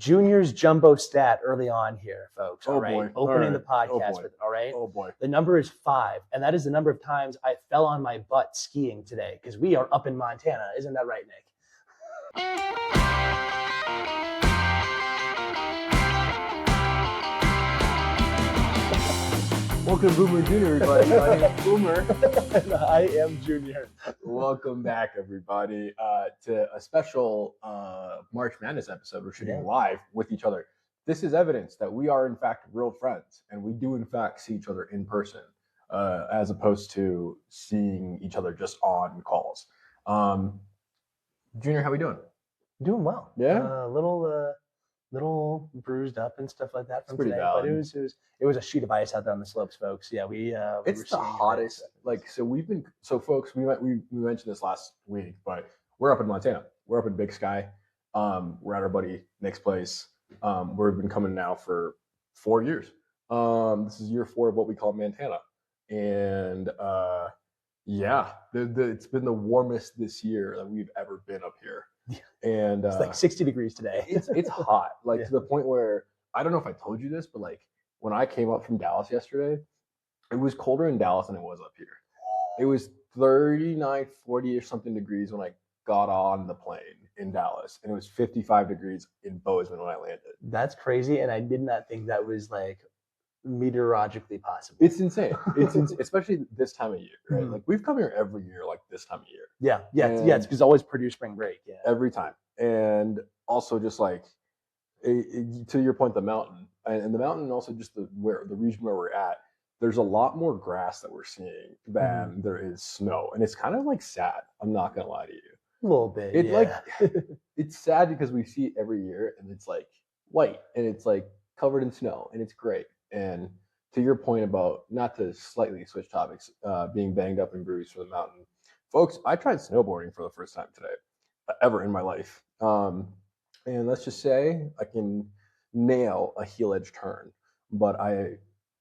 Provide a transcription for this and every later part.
Junior's jumbo stat early on here, folks. All right. Boy. Opening the podcast with it. All right. Oh boy. The number is 5, and that is the number of times I fell on my butt skiing today because we are up in Montana. Isn't that right, Nick? Welcome to Boomer Junior, everybody. My name is Boomer. And I am Junior. Welcome back, everybody, to a special March Madness episode. We're shooting live with each other. This is evidence that we are, in fact, real friends, and we do, in fact, see each other in person, as opposed to seeing each other just on calls. Junior, how we doing? Doing well. Yeah? Little bruised up and stuff like that from pretty today, valid. But it was a sheet of ice out there on the slopes, folks. Yeah, it's the hottest. Folks, we mentioned this last week, but we're up in Montana. We're up in Big Sky. We're at our buddy Nick's place. We've been coming now for 4 years. This is year 4 of what we call Montana, and it's been the warmest this year that we've ever been up here. And it's like 60 degrees today. it's hot, to the point where I don't know if I told you this, but like when I came up from Dallas yesterday, it was colder in Dallas than it was up here. It was 39, 40 or something degrees when I got on the plane in Dallas, and it was 55 degrees in Bozeman when I landed. That's crazy, and I did not think that was like meteorologically possible. It's insane. It's especially this time of year, right? Mm-hmm. Like we've come here every year, like this time of year. It's because always Purdue spring break. Yeah, every time, and also just like to your point, the mountain and the mountain, and also just the region where we're at. There's a lot more grass that we're seeing than there is snow, and it's kind of like sad. I'm not gonna lie to you. A little bit. It's sad because we see it every year, and it's like white, and it's like covered in snow, and it's great. And to your point about, not to slightly switch topics, being banged up and bruised from the mountain, folks, I tried snowboarding for the first time today, ever in my life. And let's just say I can nail a heel edge turn, but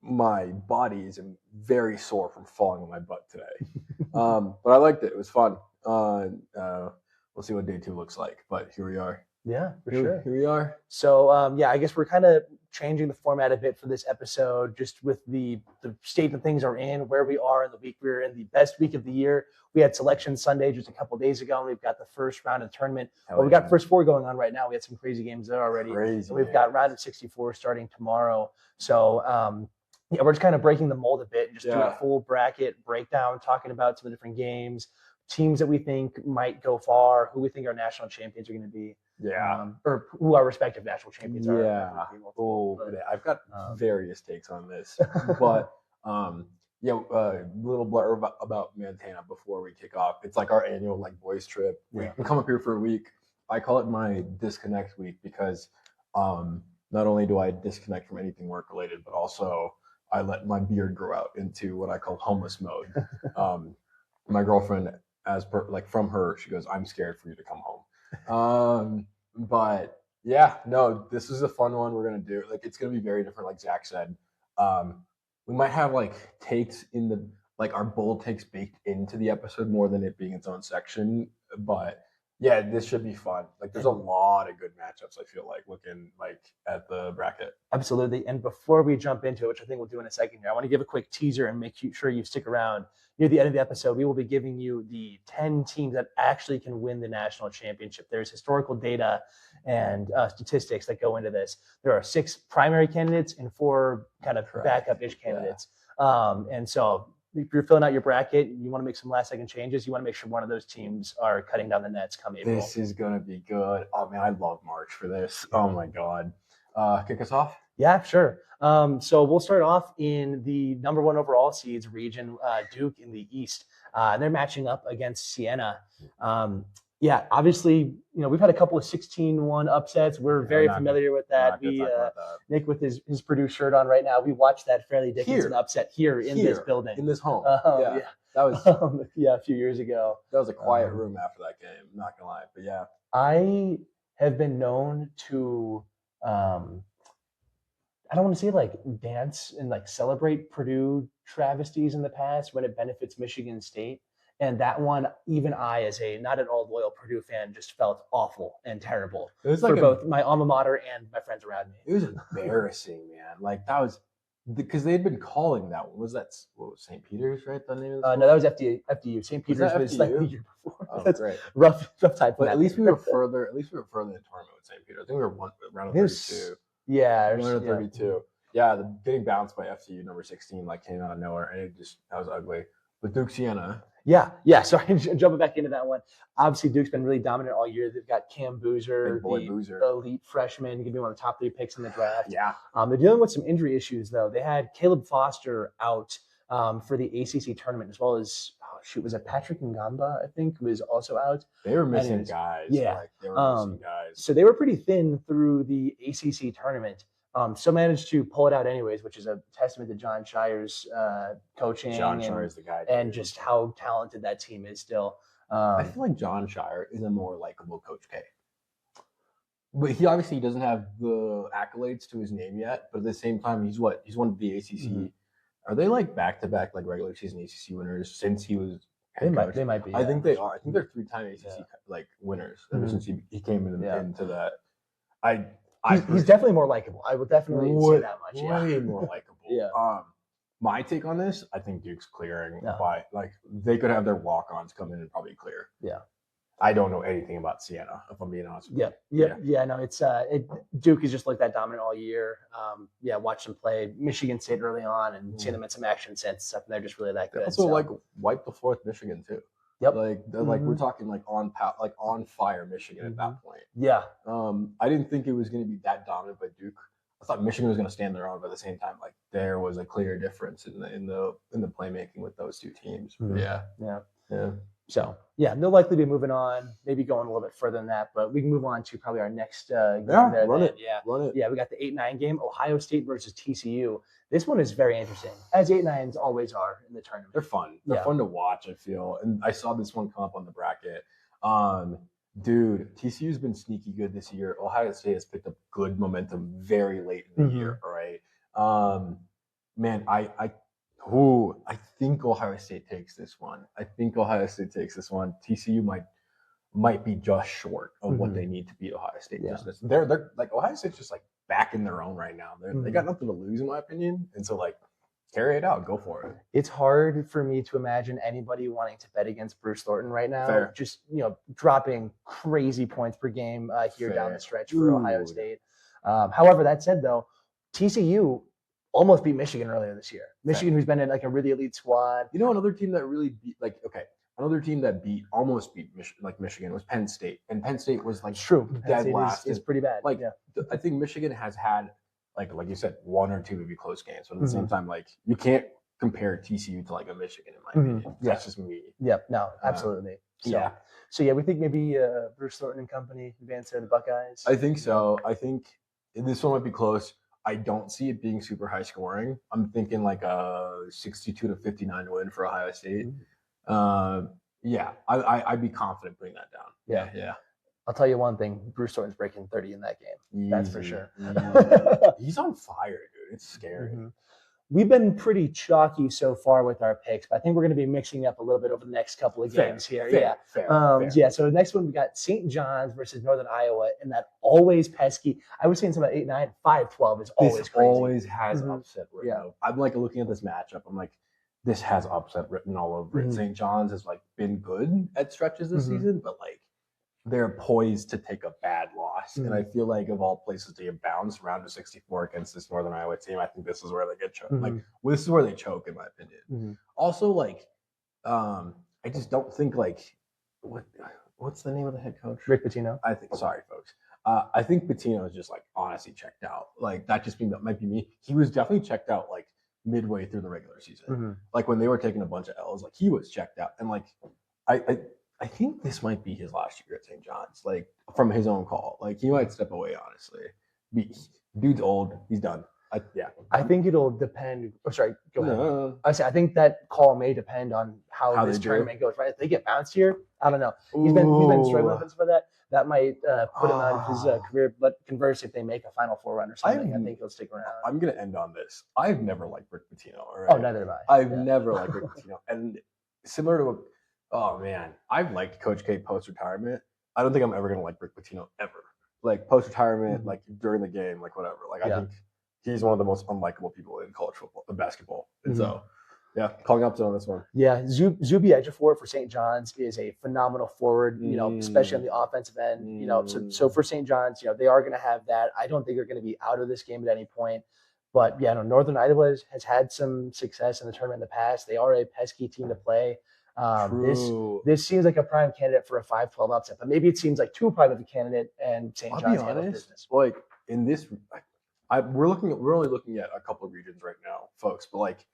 my body is very sore from falling on my butt today. But I liked it. It was fun. We'll see what day 2 looks like, but here we are. Yeah, for sure. Here we are. So, I guess we're kind of changing the format a bit for this episode, just with the state that things are in, where we are in the week. We're in the best week of the year. We had Selection Sunday just a couple of days ago, and we've got the first round of the tournament. We've got first 4 going on right now. We had some crazy games there already. Crazy. We've got round of 64 starting tomorrow. So, we're just kind of breaking the mold a bit and just doing a full bracket breakdown, talking about some of the different games, teams that we think might go far, who we think our national champions are going to be. Yeah. Or who our respective national champions are. Yeah. I've got various takes on this. But, little blurb about Montana before we kick off. It's like our annual boys trip. We come up here for a week. I call it my disconnect week because not only do I disconnect from anything work related, but also I let my beard grow out into what I call homeless mode. My girlfriend, from her, she goes, "I'm scared for you to come home." But this is a fun one we're gonna do. It's gonna be very different, like Zach said. We might have takes in the our bold takes baked into the episode more than it being its own section. But this should be fun. There's a lot of good matchups, I feel looking at the bracket. Absolutely. And before we jump into it, which I think we'll do in a second here, I want to give a quick teaser and make sure you stick around. Near the end of the episode, we will be giving you the 10 teams that actually can win the national championship. There's historical data and statistics that go into this. There are 6 primary candidates and 4 kind of backup-ish candidates. And so if you're filling out your bracket, you want to make some last-second changes, you want to make sure one of those teams are cutting down the nets come April. This is going to be good. Oh, man, I love March for this. Oh, my God. Kick us off? Yeah, sure. So we'll start off in the number 1 overall seeds region, Duke in the East. They're matching up against Siena. Obviously, we've had a couple of 16-1 upsets. We're very familiar with that. Nick with his Purdue shirt on right now. We watched that Fairleigh Dickinson upset here in this building. In this home. That was a few years ago. That was a quiet room after that game, I'm not going to lie. But yeah. I have been known to I don't want to say dance and celebrate Purdue travesties in the past when it benefits Michigan State. And that one, even I, as a not at all loyal Purdue fan, just felt awful and terrible for both my alma mater and my friends around me. It was embarrassing, man. Like that was because they had been calling that one. Was that what was St. Peter's, right? The name of the no, that was FDU. St. Peter's was like the year before. Oh, That's great. rough time. But at least we were further. At least we were further in the tournament with St. Peter. I think we were round of 32. Yeah, round of 32. Yeah, getting bounced by FDU number 16 like came out of nowhere, and that was ugly. But Duke Siena. Yeah. Sorry, jumping back into that one. Obviously, Duke's been really dominant all year. They've got Cam Boozer, the elite freshman, going to be one of the top 3 picks in the draft. Yeah. They're dealing with some injury issues, though. They had Caleb Foster out for the ACC tournament, as well as, was it Patrick Ngamba, I think, was also out. They were missing guys. Yeah. They were missing guys. So they were pretty thin through the ACC tournament. Still managed to pull it out anyways, which is a testament to John Shire's coaching. John Shire's the guy. And just how talented that team is still. I feel like John Shire is a more likable Coach K. But he obviously doesn't have the accolades to his name yet. But at the same time, he's won the ACC. Mm-hmm. Are they like back-to-back like regular season ACC winners since he was head coach? They might be. I think they are. I think they're 3-time ACC like winners ever since he came into that. He's definitely more likable. I would definitely say that much. Way more likable. Yeah. My take on this, I think Duke's clearing by they could have their walk-ons come in and probably clear. Yeah. I don't know anything about Siena, if I'm being honest with you. Yeah. No, it's Duke is just like that dominant all year. Watched them play Michigan State early on and seen them in some action since stuff, and they're just really that good. Also, wiped the floor with Michigan too. Yep. We're talking on fire Michigan at that point. Yeah. I didn't think it was going to be that dominant by Duke. I thought Michigan was going to stand their own, but at the same time, there was a clear difference in the playmaking with those two teams. Mm-hmm. Yeah. So they'll likely be moving on, maybe going a little bit further than that, but we can move on to probably our next game there. Run it. Yeah, we got the 8-9 game, Ohio State versus TCU. This one is very interesting, as 8-9s always are in the tournament. They're fun. They're fun to watch, I feel. And I saw this one come up on the bracket. Dude, TCU's been sneaky good this year. Ohio State has picked up good momentum very late in the year, all right? Man, I think Ohio State takes this one. TCU might be just short of what they need to beat Ohio State. Yeah. They're like Ohio State's just like back in their own right now. They got nothing to lose, in my opinion, and so carry it out, go for it. It's hard for me to imagine anybody wanting to bet against Bruce Thornton right now. Fair. Just dropping crazy points per game here down the stretch for Ohio State. However, that said, though, TCU almost beat Michigan earlier this year. Michigan, who's been in a really elite squad. Another team that really beat another team that almost beat Michigan was Penn State, and Penn State was true. Dead last is pretty bad. I think Michigan has had like you said, one or two maybe close games, but at the same time, you can't compare TCU to a Michigan in my opinion. That's just me. Yep. No, absolutely. So we think maybe Bruce Thornton and company advance there, the Buckeyes. I think so. I think this one might be close. I don't see it being super high scoring. I'm thinking a 62-59 win for Ohio State. I'd be confident putting that down. Yeah. I'll tell you one thing: Bruce Thornton's breaking 30 in that game. That's for sure. He's on fire, dude. It's scary. Mm-hmm. We've been pretty chalky so far with our picks, but I think we're going to be mixing up a little bit over the next couple of games here. Fair. So the next one, we got St. John's versus Northern Iowa, and that always pesky. I was saying something about 8-9, 5-12 is always crazy. Always has upset written. I'm looking at this matchup. I'm like, this has upset written all over it. St. John's has been good at stretches this season, but they're poised to take a bad loss. And I feel like of all places to get bounced round of 64 against this Northern Iowa team, I think this is where they get choked. This is where they choke, in my opinion. Also, I just don't think what's the name of the head coach? Rick Pitino. Sorry, folks. I think Pitino is just honestly checked out. That might be me. He was definitely checked out midway through the regular season. When they were taking a bunch of L's, he was checked out. And I think this might be his last year at St. John's, from his own call. He might step away, honestly. Dude's old. He's done. I think it'll depend. Oh, sorry. Go ahead. No. I think that call may depend on how this tournament goes, right? If they get bounced here, I don't know. He's been struggling with that. That might put him out of his career. But conversely, if they make a Final Four run or something, I think he'll stick around. I'm going to end on this. I've never liked Rick Pitino. Right? Oh, neither have I. I've never liked Rick Pitino. And similar to Oh man, I've liked Coach K post retirement. I don't think I'm ever gonna like Rick Pitino ever. Like post retirement, like during the game, like whatever. Like I think he's one of the most unlikable people in college football, basketball. And so, yeah, calling upset on this one. Yeah, Zuby Ejiofor for St. John's is a phenomenal forward, especially on the offensive end. So for St. John's, they are going to have that. I don't think they're going to be out of this game at any point. But yeah, no, Northern Iowa has had some success in the tournament in the past. They are a pesky team to play. This seems like a prime candidate for a 5-12 upset, but maybe it seems like too prime of a candidate, and St. John's handles business. Like in this, we're only looking at a couple of regions right now, folks. But like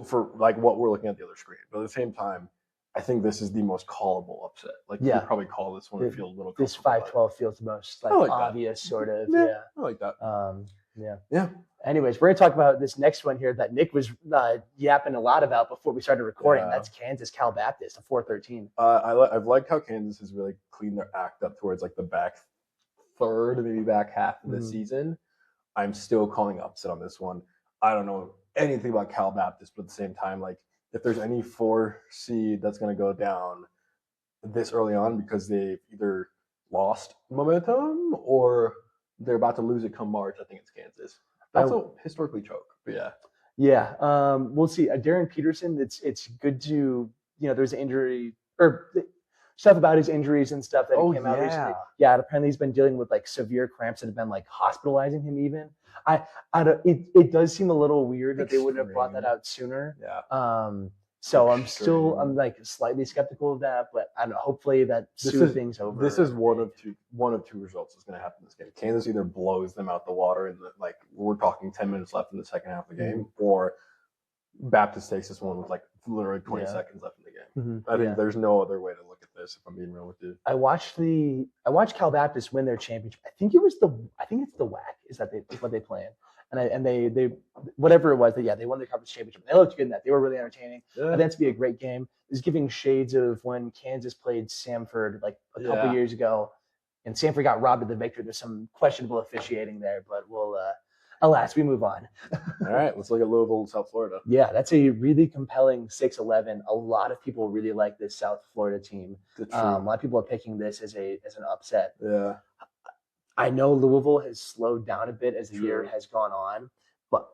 for like what we're looking at the other screen, but at the same time, I think this is the most callable upset. Like you could probably call this one and feel a little. This 5-12 feels the most like obvious, sort of. Yeah, I like that. Yeah. Anyways, we're going to talk about this next one here that Nick was yapping a lot about before we started recording. Yeah. That's Kansas Cal Baptist, a 4-13. I've liked how Kansas has really cleaned their act up towards like the back third, maybe back half of the season. I'm still calling upset on this one. I don't know anything about Cal Baptist, but at the same time, like if there's any 4 seed that's going to go down this early on because they've either lost momentum or they're about to lose it come March, I think it's Kansas. That's a historically choke, but yeah. Yeah, we'll see. Darren Peterson, it's good to, there's an injury or stuff about his injuries and stuff that came out recently. Yeah, apparently he's been dealing with like severe cramps that have been like hospitalizing him even. It does seem a little weird that they wouldn't have brought that out sooner. Yeah. So I'm like slightly skeptical of that, but I don't know. Hopefully that soothes things over. This is one of two results that's going to happen in this game. Kansas either blows them out the water, and like we're talking 10 minutes left in the second half of the game, or Baptist takes this one with like literally 20 seconds left in the game. I think there's no other way to look at this. If I'm being real with you, I watched Cal Baptist win their championship. I think it's the WAC. Is what they play in? And they whatever it was, they won the conference championship. They looked good in that. They were really entertaining. Yeah. I think to be a great game. It's giving shades of when Kansas played Samford like a couple years ago, and Samford got robbed of the victory. There's some questionable officiating there, but we'll alas, we move on. All right, let's look at Louisville, South Florida. Yeah, that's a really compelling 6-11. A lot of people really like this South Florida team. A lot of people are picking this as an upset. Yeah. I know Louisville has slowed down a bit as the year has gone on, but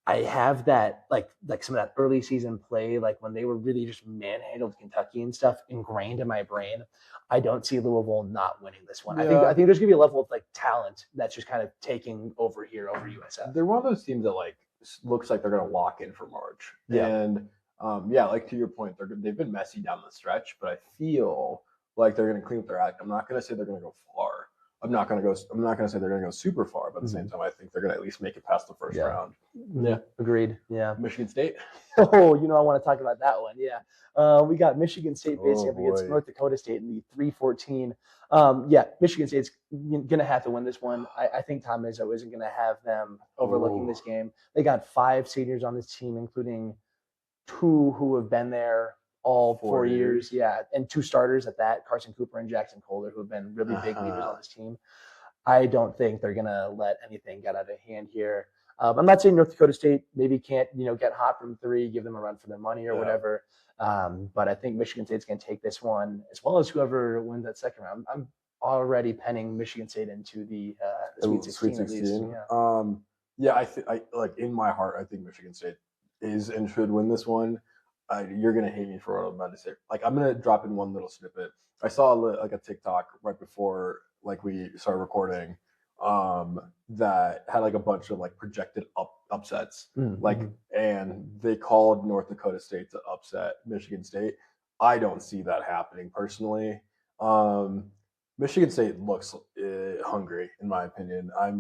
I have that like some of that early season play, like when they were really just manhandled Kentucky and stuff, ingrained in my brain. I don't see Louisville not winning this one. Yeah. I think there's gonna be a level of like talent that's just kind of taking over here over USF. They're one of those teams that like looks like they're gonna lock in for March. Yeah. And like to your point, they've been messy down the stretch, but I feel like they're gonna clean up their act. I'm not gonna say they're gonna go far. I'm not going to say they're going to go super far, but at the same time, I think they're going to at least make it past the first round. Yeah. Agreed. Yeah. Michigan State. I want to talk about that one. Yeah. We got Michigan State facing up against North Dakota State in the 3-14. Michigan State's going to have to win this one. I think Tom Izzo isn't going to have them overlooking this game. They got 5 seniors on this team, including 2 who have been there all 4 years, and 2 starters at that, Carson Cooper and Jackson Kohler, who have been really big leaders on this team. I don't think they're going to let anything get out of hand here. I'm not saying North Dakota State maybe can't, get hot from 3, give them a run for their money or whatever, but I think Michigan State's going to take this one, as well as whoever wins that second round. I'm already penning Michigan State into the Sweet 16. At least. I like in my heart, I think Michigan State is and should win this one. You're gonna hate me for what I'm about to say. Like I'm gonna drop in one little snippet. I saw like a TikTok right before like we started recording, that had like a bunch of like projected upsets, and they called North Dakota State to upset Michigan State. I don't see that happening personally. Michigan State looks hungry, in my opinion. I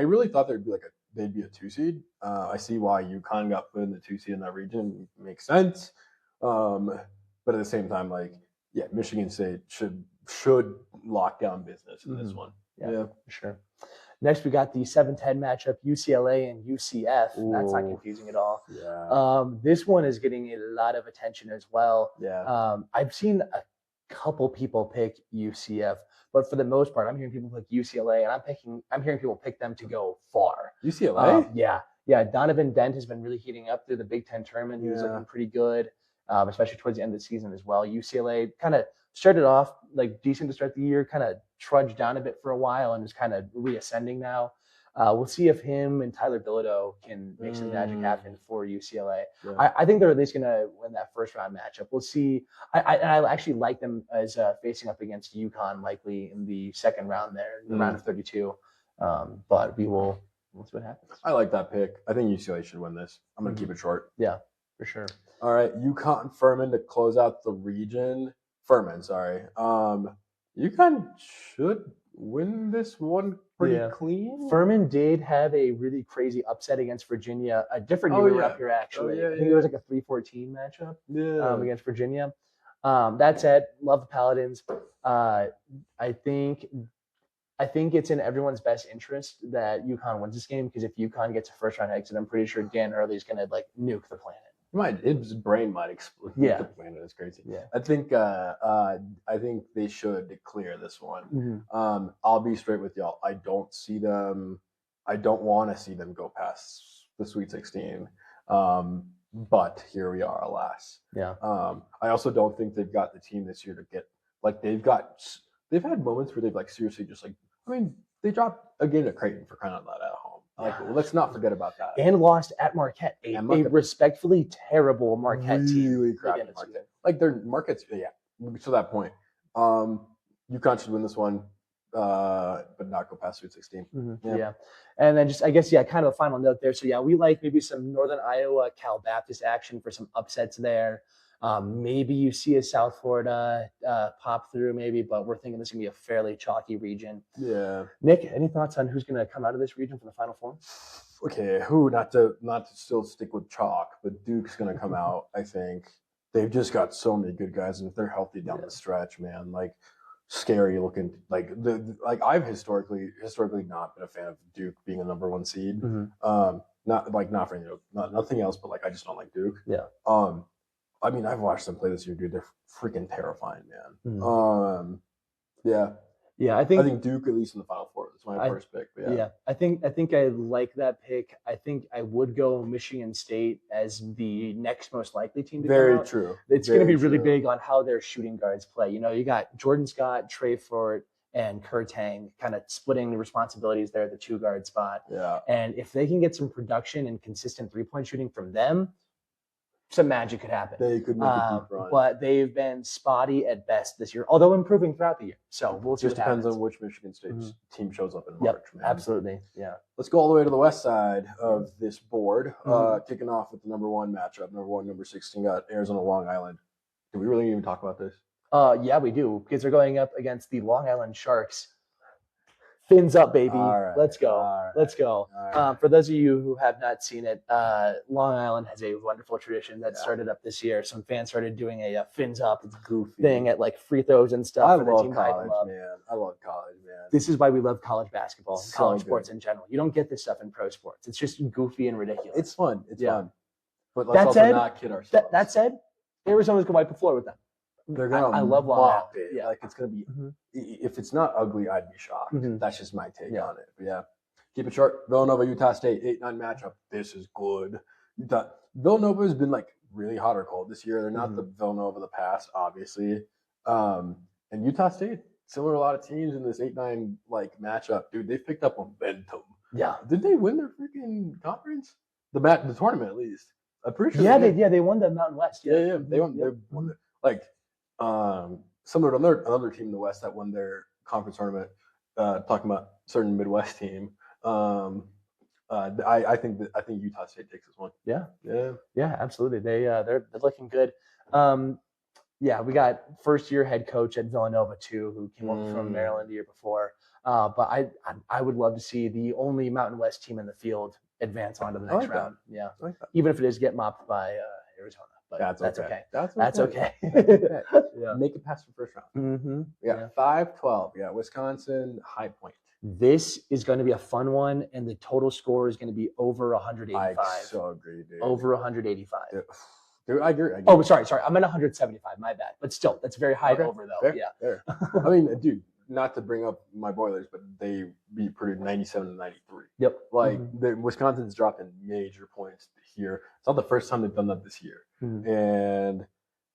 really thought they'd be a 2 seed. I see why UConn got put in the 2 seed in that region. It makes sense. But at the same time, Michigan State should lock down business in this one. Yeah, for sure. Next, we got the 7-10 matchup, UCLA and UCF. Ooh. That's not confusing at all. Yeah. This one is getting a lot of attention as well. Yeah. I've seen a couple people pick UCF, but for the most part, I'm hearing people pick UCLA, and I'm hearing people pick them to go far. UCLA? Yeah. Donovan Dent has been really heating up through the Big Ten tournament. He was looking pretty good. especially towards the end of the season as well. UCLA kind of started off like decent to start the year, kind of trudged down a bit for a while and is kind of reascending now. We'll see if him and Tyler Bilodeau can make some magic happen for UCLA. Yeah. I think they're at least going to win that first round matchup. We'll see. I actually like them as facing up against UConn likely in the second round there, the round of 32. But we'll see what happens. I like that pick. I think UCLA should win this. I'm going to keep it short. Yeah, for sure. All right, UConn Furman to close out the region. Furman, sorry. UConn should win this one pretty clean. Furman did have a really crazy upset against Virginia. A different year we were up here, actually. I think it was like a 3-14 matchup against Virginia. That said, love the Paladins. I think it's in everyone's best interest that UConn wins this game because if UConn gets a first-round exit, I'm pretty sure Dan Early is going to like nuke the planet. His brain might explode. Yeah, the planet is crazy. Yeah, I think they should clear this one. Mm-hmm. I'll be straight with y'all. I don't want to see them go past the Sweet 16. But here we are, alas. Yeah. I also don't think they've got the team this year to get like they've had moments where they've like seriously just like they dropped a game to Creighton for crying out loud at home. Like, let's not forget about that. And lost at Marquette, a respectfully terrible Marquette team. Really crappy Marquette. Like, their Marquette's, to that point. UConn should win this one, but not go past Sweet 16. Mm-hmm. Yeah. And then just, I guess, kind of a final note there. So, we like maybe some Northern Iowa, Cal Baptist action for some upsets there. Maybe you see a South Florida pop through, maybe, but we're thinking this is going to be a fairly chalky region. Yeah. Nick, any thoughts on who's going to come out of this region for the Final Four? Okay, not to still stick with chalk, but Duke's going to come out, I think. They've just got so many good guys, and if they're healthy down the stretch, man, like scary looking. Like I've historically not been a fan of Duke being a number 1 seed. Mm-hmm. Not for nothing else, but like I just don't like Duke. Yeah. I mean, I've watched them play this year, dude. They're freaking terrifying, man. Mm-hmm. Yeah. I think Duke at least in the Final Four. That's my first pick. But yeah. I think I like that pick. I think I would go Michigan State as the next most likely team to come out. Very true. It's going to be really big on how their shooting guards play. You got Jordan Scott, Trey Fort, and Kurtang kind of splitting the responsibilities there at the 2 guard spot. Yeah. And if they can get some production and consistent 3-point shooting from them, some magic could happen. They could make a deep run. But they've been spotty at best this year, although improving throughout the year. So we'll see. Just depends on which Michigan State team shows up in March, man. Absolutely. Yeah. Let's go all the way to the west side of this board. Kicking off with the number 1 matchup. Number 16 got Arizona Long Island. Do we really even talk about this? Yeah, we do, because they're going up against the Long Island Sharks. Fins up, baby. Right. Let's go. Let's go. Right. For those of you who have not seen it, Long Island has a wonderful tradition that started up this year. Some fans started doing a fins up thing at like free throws and stuff. I love college, man. I love college, man. This is why we love college basketball, So college good. sports in general. You don't get this stuff in pro sports. It's just goofy and ridiculous. It's fun. It's fun. But let's also not kid ourselves. That said, Arizona's going to wipe the floor with them. They're gonna I love Long Island. it. Yeah. Like it's gonna be. If it's not ugly, I'd be shocked. That's just my take on it. But yeah, keep it short. Villanova, Utah State, 8-9 matchup. This is good. Villanova has been like really hot or cold this year. They're not the Villanova of the past, obviously. And Utah State, similar to a lot of teams in this 8-9 like matchup, dude. They picked up momentum. Yeah. Did they win their freaking conference? The tournament at least. I'm pretty sure. They won the Mountain West. Yeah. They won. They won. Similar to another team in the West that won their conference tournament, talking about certain Midwest team. I think Utah State takes this one. Yeah, absolutely. They're looking good. We got first year head coach at Villanova too, who came over from Maryland the year before. But I would love to see the only Mountain West team in the field advance on to the next round. That. Yeah, I like that. Even if it is get mopped by Arizona. But that's okay. That's okay. Yeah. Make it past the first round. Mm-hmm. Yeah. 5-12. Yeah. Wisconsin, High Point. This is going to be a fun one, and the total score is going to be over 185. I so agree, dude. Over 185. Dude, I agree. Oh, sorry. I'm at 175. My bad. But still, that's very high over, though. Fair, fair. I mean, dude, not to bring up my Boilers, but they beat Purdue 97-93. Yep. Like, Wisconsin's dropped in major points here. It's not the first time they've done that this year. And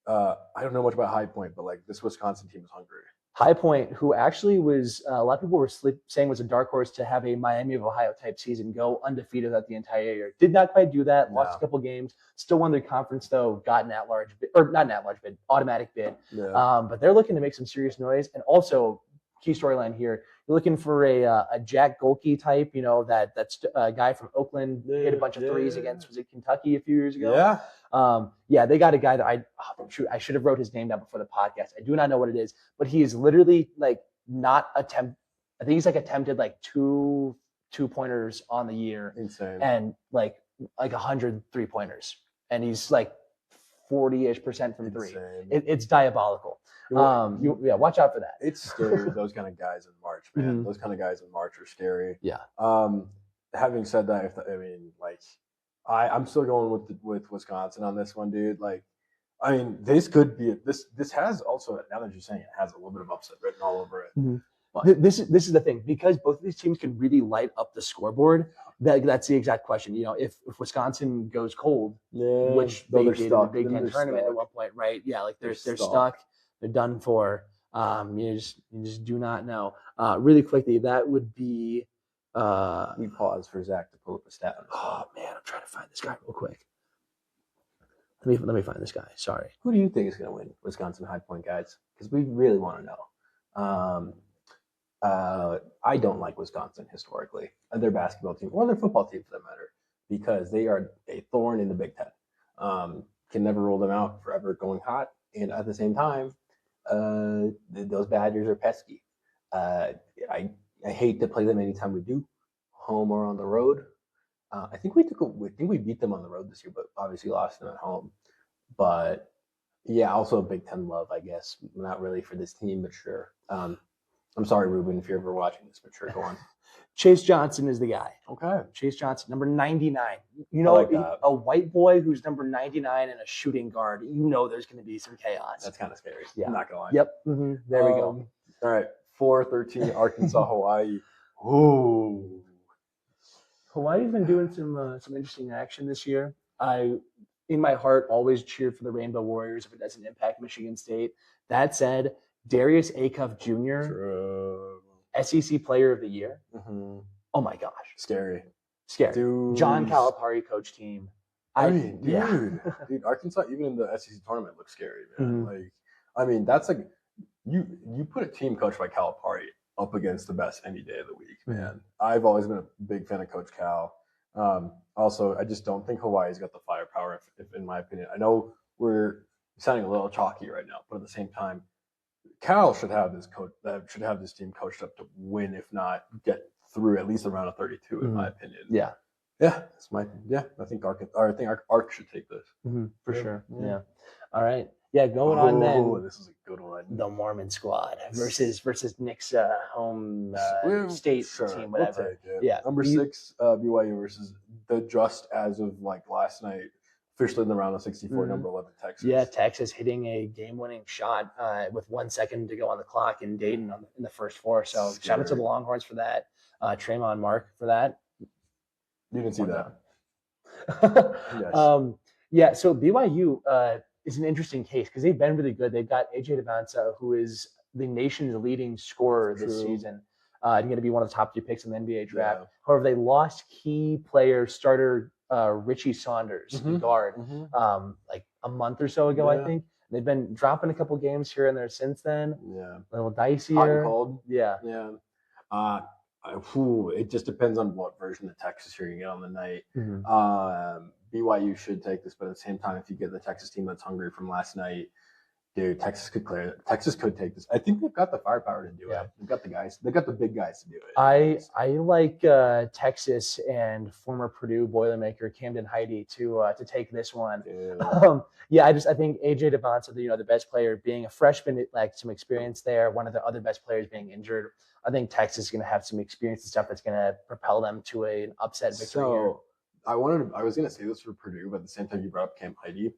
I don't know much about High Point, but like this Wisconsin team is hungry. High Point, who actually was a lot of people were saying was a dark horse to have a Miami of Ohio type season, go undefeated throughout the entire year. Did not quite do that. Lost a couple games. Still won their conference though. Got an at-large bid, or not an at-large bid, automatic bid. Yeah. But they're looking to make some serious noise. And also, key storyline here: you're looking for a Jack Golke type. You know that's a guy from Oakland hit a bunch of threes against Kentucky a few years ago. Yeah. They got a guy that I should have wrote his name down before the podcast. I do not know what it is, but he is literally like not attempt. I think he's like attempted like two pointers on the year, Insane, and like 100 3-pointers, and he's like 40-ish% from three. It's diabolical. Watch out for that. It's scary. Those kind of guys in March, man. Those kind of guys in March are scary. Yeah. Having said that, I'm still going with Wisconsin on this one, dude. Like, I mean, this could be this has also, now that you're saying it, has a little bit of upset written all over it. Mm-hmm. But this is the thing, because both of these teams can really light up the scoreboard. That's the exact question. You know, if Wisconsin goes cold, which they did in the Big Ten tournament at one point, right? Yeah, like they're stuck. They're done for. You just do not know. Really quickly, that would be. We pause for Zach to pull up a stat. Oh man, I'm trying to find this guy real quick. Let me find this guy. Sorry. Who do you think is going to win Wisconsin High Point, guys? Because we really want to know. I don't like Wisconsin historically, and their basketball team or their football team for that matter, because they are a thorn in the Big Ten. Can never rule them out, forever going hot, and at the same time, those Badgers are pesky. I hate to play them anytime we do, home or on the road. I think we beat them on the road this year, but obviously lost them at home. But yeah, also Big Ten love, I guess. Not really for this team, but sure. I'm sorry, Ruben, if you're ever watching this, but sure, go on. Chase Johnson is the guy. Okay. Chase Johnson, number 99. You know, like a white boy who's number 99 and a shooting guard. You know there's going to be some chaos. That's kind of scary. Yeah. I'm not going to lie. Yep. Mm-hmm. There we go. All right. 4-13, Arkansas, Hawaii. Ooh. Hawaii's been doing some interesting action this year. I, in my heart, always cheered for the Rainbow Warriors if it doesn't impact Michigan State. That said, Darius Acuff Jr., SEC Player of the Year. Mm-hmm. Oh my gosh, scary. Dude. John Calipari coach team. Dude, Arkansas even in the SEC tournament looks scary, man. Mm-hmm. Like, I mean, that's like you put a team coached by Calipari up against the best any day of the week, man. I've always been a big fan of Coach Cal. Also, I just don't think Hawaii's got the firepower, if in my opinion. I know we're sounding a little chalky right now, but at the same time, Cal should have this team coached up to win, if not get through at least the round of 32, in my opinion. Yeah. I think Ark should take this for sure. Yeah. All right. Yeah, going on then. This is a good one. The Mormon squad versus Nick's home state team, whatever. Yeah. Number 6, BYU versus the just as of like last night, officially in the round of 64, number 11, Texas. Yeah, Texas hitting a game-winning shot with 1 second to go on the clock in Dayton in the first 4. So shout out to the Longhorns for that. Tremont Mark for that. You didn't see that. Yes. So BYU is an interesting case because they've been really good. They've got AJ Devonta, who is the nation's leading scorer this season. Going to be one of the top 3 picks in the NBA draft. Yeah. However, they lost key player starter Richie Saunders, the guard, like a month or so ago, I think. They've been dropping a couple games here and there since then. Yeah. A little dicier. Hot and cold. Yeah. Yeah. It just depends on what version of Texas you're going to get on the night. BYU should take this, but at the same time, if you get the Texas team that's hungry from last night, dude, Texas could clear it. Texas could take this. I think they've got the firepower to do it. They've got the guys. They've got the big guys to do it. I like Texas and former Purdue Boilermaker Camden Heide to take this one. I think AJ Devonta, the best player, being a freshman, like some experience there. One of the other best players being injured. I think Texas is going to have some experience and stuff that's going to propel them to an upset victory. So I was going to say this for Purdue, but at the same time you brought up Cam Heide.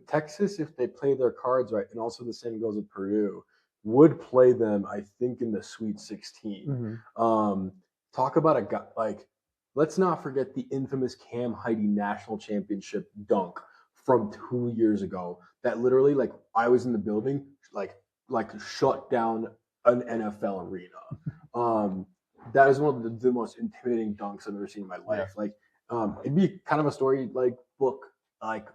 Texas, if they play their cards right, and also the same goes with Purdue, would play them, I think, in the Sweet 16. Talk about a guy, like, let's not forget the infamous Cam Heide national championship dunk from 2 years ago that literally like I was in the building like shut down an NFL arena. That is one of the most intimidating dunks I've ever seen in my life. Like it'd be kind of a story like book like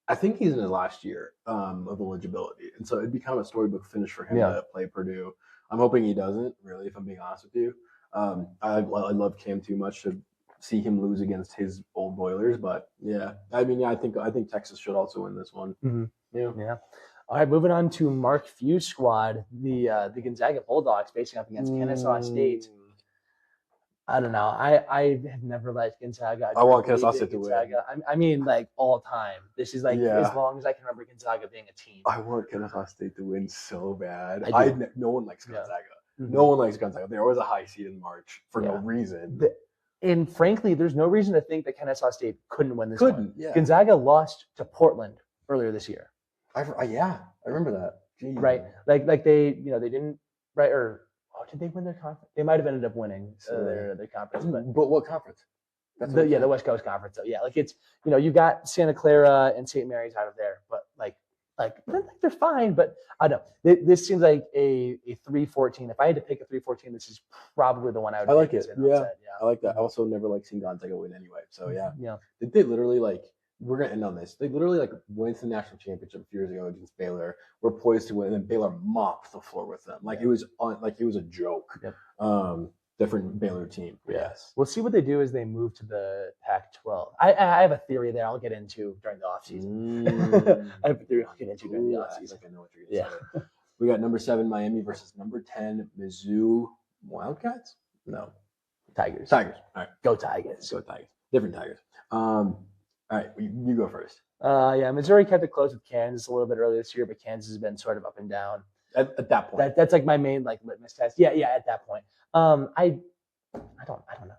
I think he's in his last year of eligibility, and so it'd be kind of a storybook finish for him to play Purdue. I'm hoping he doesn't, really, if I'm being honest with you. I love Cam too much to see him lose against his old Boilers, but I think Texas should also win this one. Yeah. All right, moving on to Mark Few's squad, the Gonzaga Bulldogs facing up against Kennesaw State. I don't know. I have never liked Gonzaga. I want Kennesaw State to win. I mean, like all time. This is like as long as I can remember Gonzaga being a team. I want Kennesaw State to win so bad. No one likes Gonzaga. Mm-hmm. No one likes Gonzaga. They're always a high seed in March for no reason. And frankly, there's no reason to think that Kennesaw State couldn't win this one. Yeah. Gonzaga lost to Portland earlier this year. I remember that. Jeez. Right. Like they didn't did they win their conference? They might have ended up winning their conference. But what conference? The West Coast Conference. So yeah, like it's you got Santa Clara and St. Mary's out of there, but like they're fine. But I don't know. This seems like a 3-14. If I had to pick a 3-14, this is probably the one I would. I like it. Yeah, I like that. I also never like seeing Gonzaga win anyway. So yeah. They literally like. We're gonna end on this. They literally like went to the national championship a few years ago against Baylor. We're poised to win, and then Baylor mopped the floor with them. Like it was a joke. Yep. Different Baylor team. Yes. We'll see what they do as they move to the Pac-12. I have a theory there. I'll get into during the offseason. I have a theory I'll get into during the offseason. I know what you're gonna say. We got number 7 Miami versus number 10 Mizzou Wildcats. No, Tigers. All right, go Tigers. Different Tigers. All right, you go first. Missouri kept it close with Kansas a little bit earlier this year, but Kansas has been sort of up and down. At that point, that's like my main like litmus test. Yeah, at that point. I don't know.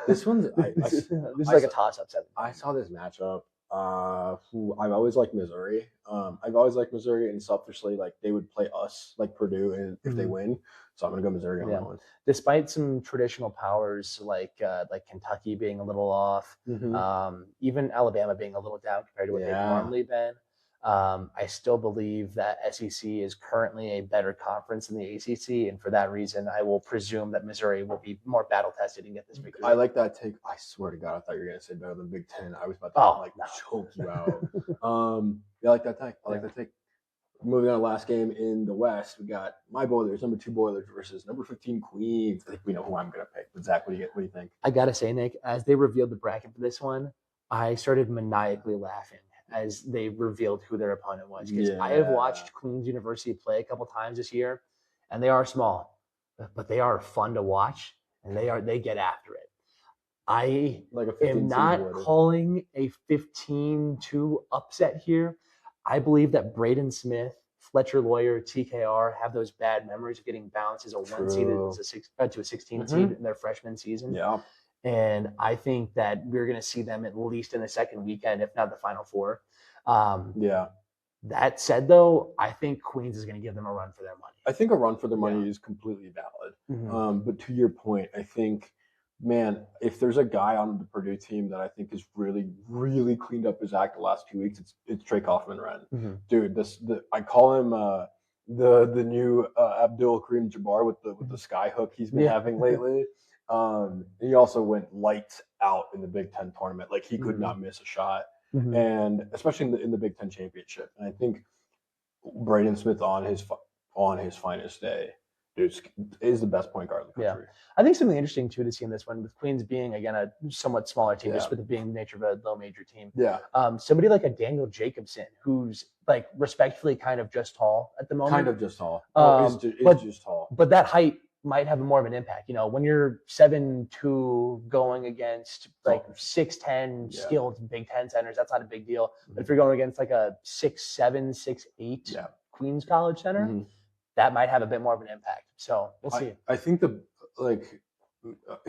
This one's this is like a toss-up. I saw this matchup. I've always liked Missouri. And selfishly, like they would play us like Purdue, and if they win, so I'm gonna go Missouri on that one. Despite some traditional powers like Kentucky being a little off, even Alabama being a little down compared to what they've normally been, I still believe that SEC is currently a better conference than the ACC, and for that reason, I will presume that Missouri will be more battle tested and get this victory. I like that take. I swear to God, I thought you were gonna say better than Big Ten. I was about to choke you out. I like that take. I like that take. Moving on to last game in the West, we got my Boilers, number 2 Boilers versus number 15 Queens. I think we know who I'm gonna pick. But Zach, what do you think? I gotta say, Nick, as they revealed the bracket for this one, I started maniacally laughing as they revealed who their opponent was. Because I have watched Queens University play a couple times this year, and they are small, but they are fun to watch, and they get after it. I am not calling a 15-2 upset here. I believe that Braden Smith, Fletcher Lawyer, TKR have those bad memories of getting bounced as a 1 seed to a 16 seed in their freshman season. Yeah. And I think that we're going to see them at least in the second weekend, if not the Final Four. That said, though, I think Queens is going to give them a run for their money. I think a run for their money is completely valid. But to your point, I think, man, if there's a guy on the Purdue team that I think is really, really cleaned up his act the last 2 weeks, it's Trey Kaufman-Renn. Dude, I call him the new Abdul Kareem Jabbar with the sky hook he's been having lately. He also went lights out in the Big Ten tournament. Like he could not miss a shot, and especially in the Big Ten championship. And I think Braden Smith on his finest day, dude, is the best point guard in the country. I think something interesting too to see in this one, with Queens being again a somewhat smaller team, just with it being the nature of a low major team. Somebody like a Daniel Jacobson, who's like respectfully kind of just tall at the moment. Kind of just tall. Just tall. But that height might have more of an impact. When you're 7'2" going against like 6'10" skilled Big Ten centers, that's not a big deal. But if you're going against like a 6'7", 6'8" Queens College center, that might have a bit more of an impact. So we'll see. I think if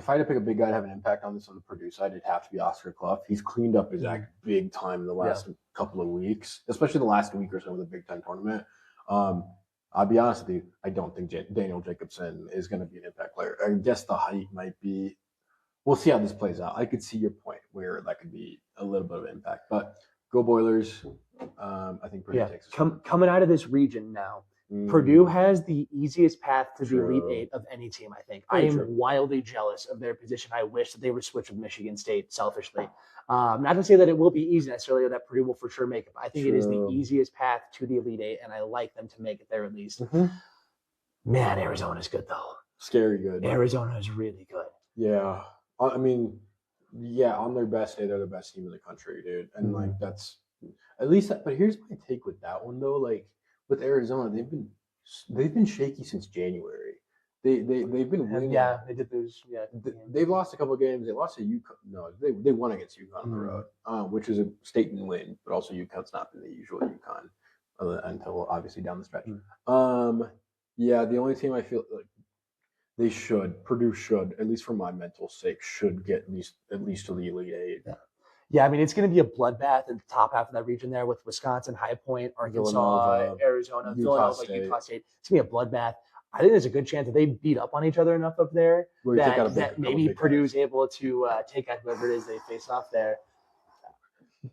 I had to pick a big guy to have an impact on this on the Purdue side, it'd have to be Oscar Clough. He's cleaned up his act big time in the last couple of weeks, especially the last week or so of the Big Ten tournament. I'll be honest with you, I don't think Daniel Jacobson is going to be an impact player. I guess the height might be. We'll see how this plays out. I could see your point where that could be a little bit of impact. But Go Boilers. I think Purdue takes this one. Coming out of this region now, Mm. Purdue has the easiest path to the True. Elite Eight of any team, I think. Very I am true. wildly jealous of their position. I wish that they would switch with Michigan State selfishly. Not to say that it will be easy necessarily or that Purdue will for sure make it, but I think it is the True. easiest path to the Elite Eight, and I like them to make it there at least. Mhm. Man, Arizona's good, though. Scary good. Arizona is really good. Yeah. I mean, yeah, on their best day, they're the best team in the country, dude. And Mhm. like that's at least. But here's my take with that one though. Like with Arizona, they've been shaky since January. They've been winning. Yeah, they did lose. Yeah, They've lost a couple of games. They lost to UConn. No, they won against UConn on the Mhm. road, which is a statement win. But also UConn's not been the usual UConn until obviously down the stretch. Yeah, the only team I feel like Purdue should, at least for my mental sake, should get at least to the Elite Eight. Yeah, I mean, it's going to be a bloodbath in the top half of that region there with Wisconsin, High Point, Arkansas, Villanova, Arizona, Utah Villanova, State. Utah State. It's going to be a bloodbath. I think there's a good chance that they beat up on each other enough up there Where you take out a that couple maybe big Purdue's guys. able to take out whoever it is they face off there.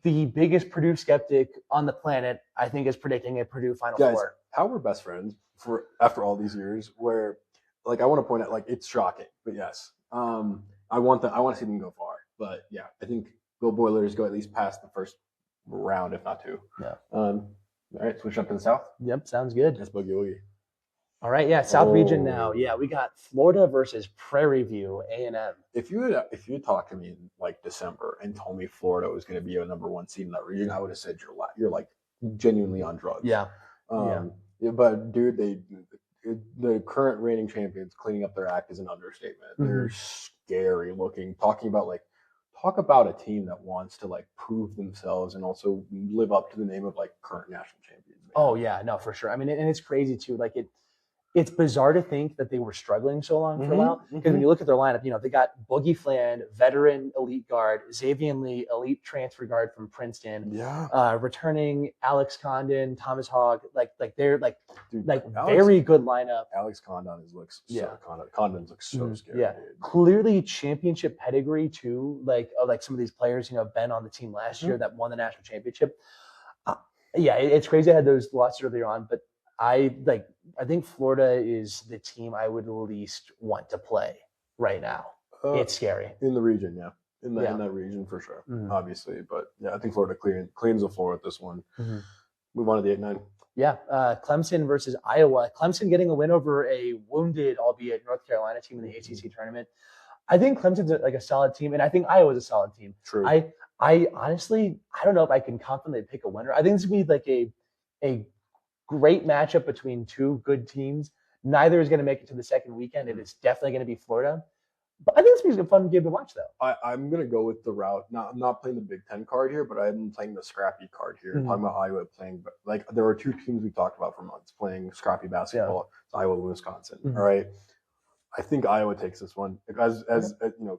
The biggest Purdue skeptic on the planet, I think, is predicting a Purdue Final Guys, Four. how we're best friends after all these years, where like I want to point out, like it's shocking, but yes, I want to see them go far, but yeah, I think Go Boilers go at least past the first round, if not two. Yeah. All right, switch up to the south. Yep, sounds good. That's Boogie Woogie. All right, yeah, South region now. Yeah, we got Florida versus Prairie View, A&M. If you had talked to me in like December and told me Florida was going to be a number one seed in that region, I would have said you're like genuinely on drugs. Yeah. Yeah, but dude, the current reigning champions cleaning up their act is an understatement. Mhm. They're scary looking. Talk about a team that wants to like prove themselves and also live up to the name of like current national champions. Man. Oh yeah, no, for sure. I mean, and it's crazy too. Like it's bizarre to think that they were struggling so long for a while. Because when you look at their lineup, they got Boogie Fland, veteran elite guard, Xavier Lee, elite transfer guard from Princeton, returning Alex Condon, Thomas Hogg, they're very good lineup. Alex Condon looks so scary. Yeah, dude. Clearly championship pedigree too. Like some of these players, been on the team last year that won the national championship. It's crazy I had those losses earlier on, but I think Florida is the team I would least want to play right now. It's scary. In the region, yeah. In that region for sure, obviously. But yeah, I think Florida cleans the floor with this one. Mm-hmm. Move on to the 8-9. Yeah, Clemson versus Iowa. Clemson getting a win over a wounded, albeit North Carolina team in the ACC tournament. I think Clemson's a solid team, and I think Iowa's a solid team. True. I honestly, I don't know if I can confidently pick a winner. I think this would be like a great matchup between two good teams. Neither is going to make it to the second weekend. It is definitely going to be Florida. But I think this is a fun game to watch, though. I'm going to go with the route. I'm not playing the Big Ten card here, but I'm playing the scrappy card here. Mm-hmm. I'm talking about Iowa playing, there are two teams we talked about for months playing scrappy basketball. It's Iowa and Wisconsin. Mm-hmm. All right. I think Iowa takes this one. As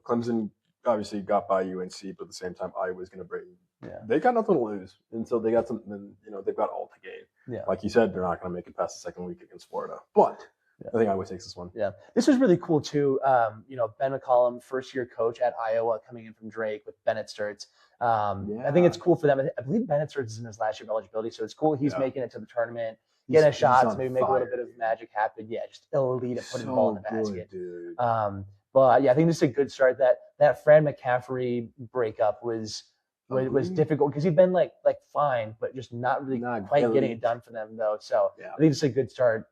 Clemson obviously got by UNC, but at the same time, Iowa's going to bring. Yeah. They got nothing to lose, and so they got something. They've got all to gain. Yeah. Like you said, they're not going to make it past the second week against Florida, but I think Iowa takes this one. Yeah, this was really cool too. Ben McCollum, first-year coach at Iowa, coming in from Drake with Bennett Sturts. I think it's cool for them. I believe Bennett Sturts is in his last year of eligibility, so it's cool he's making it to the tournament, getting a shot to maybe make a little bit of magic happen. Yeah, just elite at putting the ball in the basket. Dude. But yeah, I think this is a good start. That Fran McCaffrey breakup was difficult because he'd been like fine, but just not quite getting it done for them though. So I think it's a good start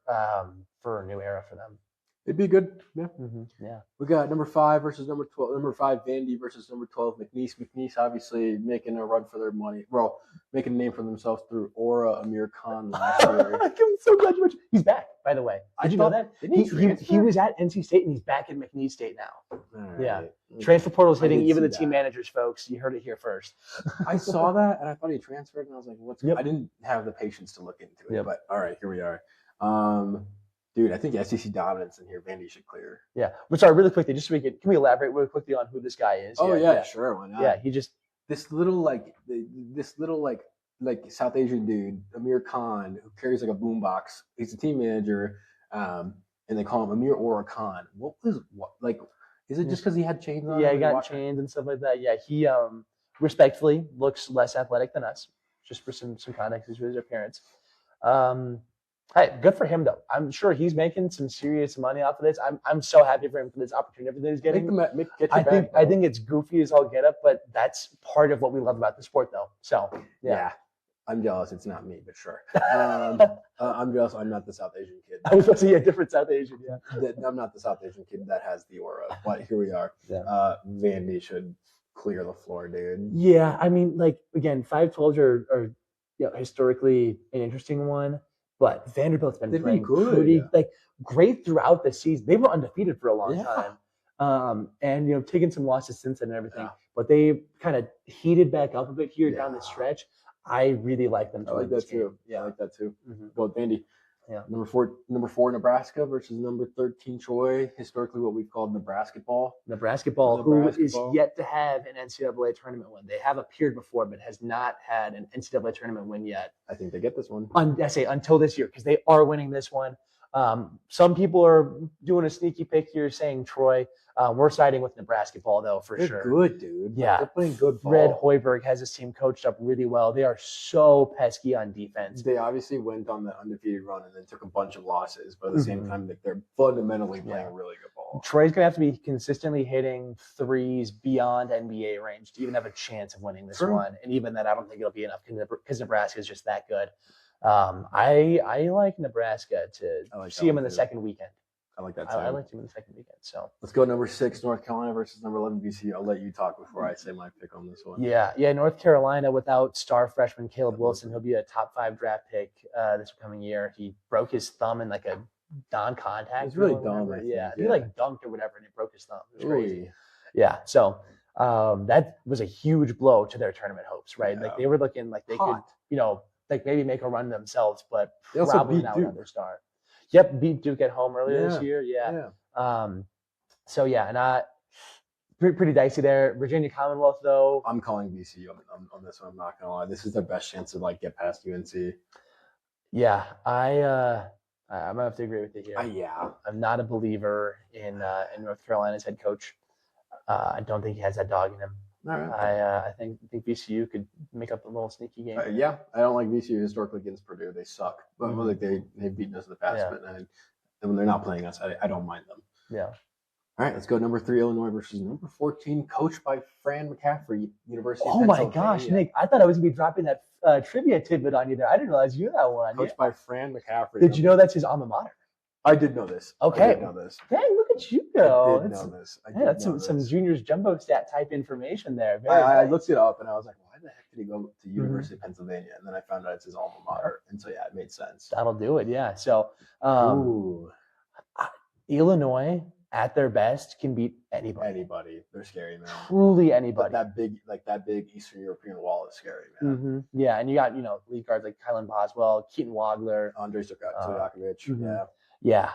for a new era for them. It'd be good. Yeah. Mm-hmm. Yeah. We got number 5 versus number 12. Number 5, Vandy versus number 12, McNeese. McNeese obviously making a run for their money. Well, making a name for themselves through Aura Amir Khan last year. I'm so glad you mentioned. He's back, by the way. Did you know that? He was at NC State and he's back at McNeese State now. Right. Yeah. Transfer portal's hitting even the team managers, folks. You heard it here first. I saw that and I thought he transferred and I was like, what's I didn't have the patience to look into it. But all right, here we are. Dude, I think SEC dominance in here. Vandy should clear. Yeah. But sorry, really quickly, just so can we elaborate really quickly on who this guy is? Oh yeah, sure. Why not? Yeah, he just this little South Asian dude, Amir Khan, who carries like a boombox. He's a team manager, and they call him Amir Aura Khan. Is it just because he had chains on? Yeah, he got chains and stuff like that. Yeah, he respectfully looks less athletic than us. just for some context, he's with their parents. Hey, good for him though. I'm sure he's making some serious money off of this. I'm so happy for him for this opportunity that he's getting. I think it's goofy as all get up, but that's part of what we love about the sport though. So yeah. I'm jealous. It's not me, but sure. I'm jealous. I'm not the South Asian kid. I was supposed to see a different South Asian. Yeah, I'm not the South Asian kid that has the aura. But here we are. Yeah. Vandy should clear the floor, dude. Yeah, I mean, like again, 512s are historically an interesting one. But Vanderbilt's been playing pretty great throughout the season. They were undefeated for a long time, and taking some losses since then and everything. Yeah. But they kind of heated back up a bit here down the stretch. I really like them. I like that too. Yeah, I like that too. Mm-hmm. Go with Vandy. Yeah. Number four, Nebraska versus number 13, Troy. Historically, what we've called Nebraska ball. Who is yet to have an NCAA tournament win. They have appeared before, but has not had an NCAA tournament win yet. I think they get this one. I say until this year, because they are winning this one. Some people are doing a sneaky pick here saying Troy. We're siding with Nebraska ball, though, for sure. They're good, dude. Yeah. They're playing good ball. Red Hoiberg has his team coached up really well. They are so pesky on defense. They obviously went on the undefeated run and then took a bunch of losses, but at the same time, they're fundamentally playing really good ball. Troy's going to have to be consistently hitting threes beyond NBA range to even have a chance of winning this one. And even that, I don't think it'll be enough because Nebraska is just that good. I like Nebraska to see him in the second weekend. I like that too. I like him in the second weekend. So let's go number 6, North Carolina versus number 11, BC. I'll let you talk before I say my pick on this one. Yeah. North Carolina without star freshman Caleb Wilson. He'll be a top 5 draft pick this coming year. He broke his thumb in like a non-contact. It's really dumb. Yeah. He like dunked or whatever and he broke his thumb. It was crazy. Yeah. So that was a huge blow to their tournament hopes, right? Yeah. Like they were looking like they could, like maybe make a run themselves, but probably not without their star. Yep, beat Duke at home earlier this year. Yeah. So and pretty dicey there. Virginia Commonwealth though. I'm calling VCU on this one. I'm not gonna lie. This is their best chance to like get past UNC. Yeah, I'm gonna have to agree with you here. Yeah, I'm not a believer in North Carolina's head coach. I don't think he has that dog in him. All right. I think VCU could make up a little sneaky game. Yeah, I don't like VCU historically against Purdue. They suck, but like they've beaten us in the past. But when they're not playing us, I don't mind them. Yeah. All right, let's go number 3, Illinois versus number 14, coached by Fran McCaffrey, University of Pennsylvania. Oh my gosh, Nick! I thought I was gonna be dropping that trivia tidbit on you there. I didn't realize you knew that one. Coached by Fran McCaffrey. Did you know that's his alma mater? I did know this. Okay. I did know this. Dang, look at you go. I did know this. That's some juniors jumbo stat type information there. I looked it up and I was like, why the heck did he go to University of Pennsylvania? And then I found out it's his alma mater. And so, it made sense. That'll do it, yeah. So, Illinois, at their best, can beat anybody. They're scary, man. Truly anybody. That big Eastern European wall is scary, man. Mm-hmm. Yeah, and you got, lead guards like Kylan Boswell, Keaton Wagler. Andrei Stojakovic, Yeah.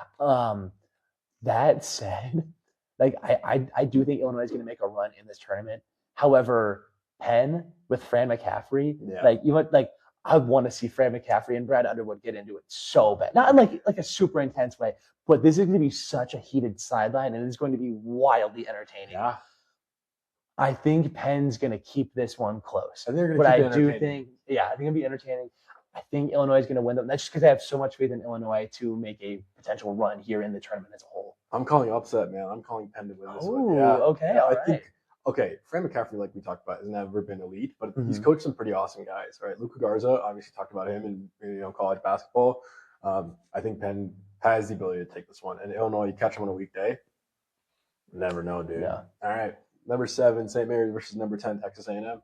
That said, I do think Illinois is going to make a run in this tournament. However, Penn with Fran McCaffrey, I want to see Fran McCaffrey and Brad Underwood get into it so bad. Not in like a super intense way, but this is going to be such a heated sideline, and it's going to be wildly entertaining. Yeah. I think Penn's going to keep this one close. I think it'll be entertaining. I think Illinois is going to win them. That's just because I have so much faith in Illinois to make a potential run here in the tournament as a whole. I'm calling upset, man. I'm calling Penn to win this one. Yeah. Okay. Yeah, I think, Fran McCaffrey, like we talked about, has never been elite, but he's coached some pretty awesome guys, right? Luka Garza, obviously talked about him in college basketball. I think Penn has the ability to take this one. And Illinois, you catch them on a weekday. Never know, dude. Yeah. All right. Number 7, St. Mary's versus number 10, Texas A&M.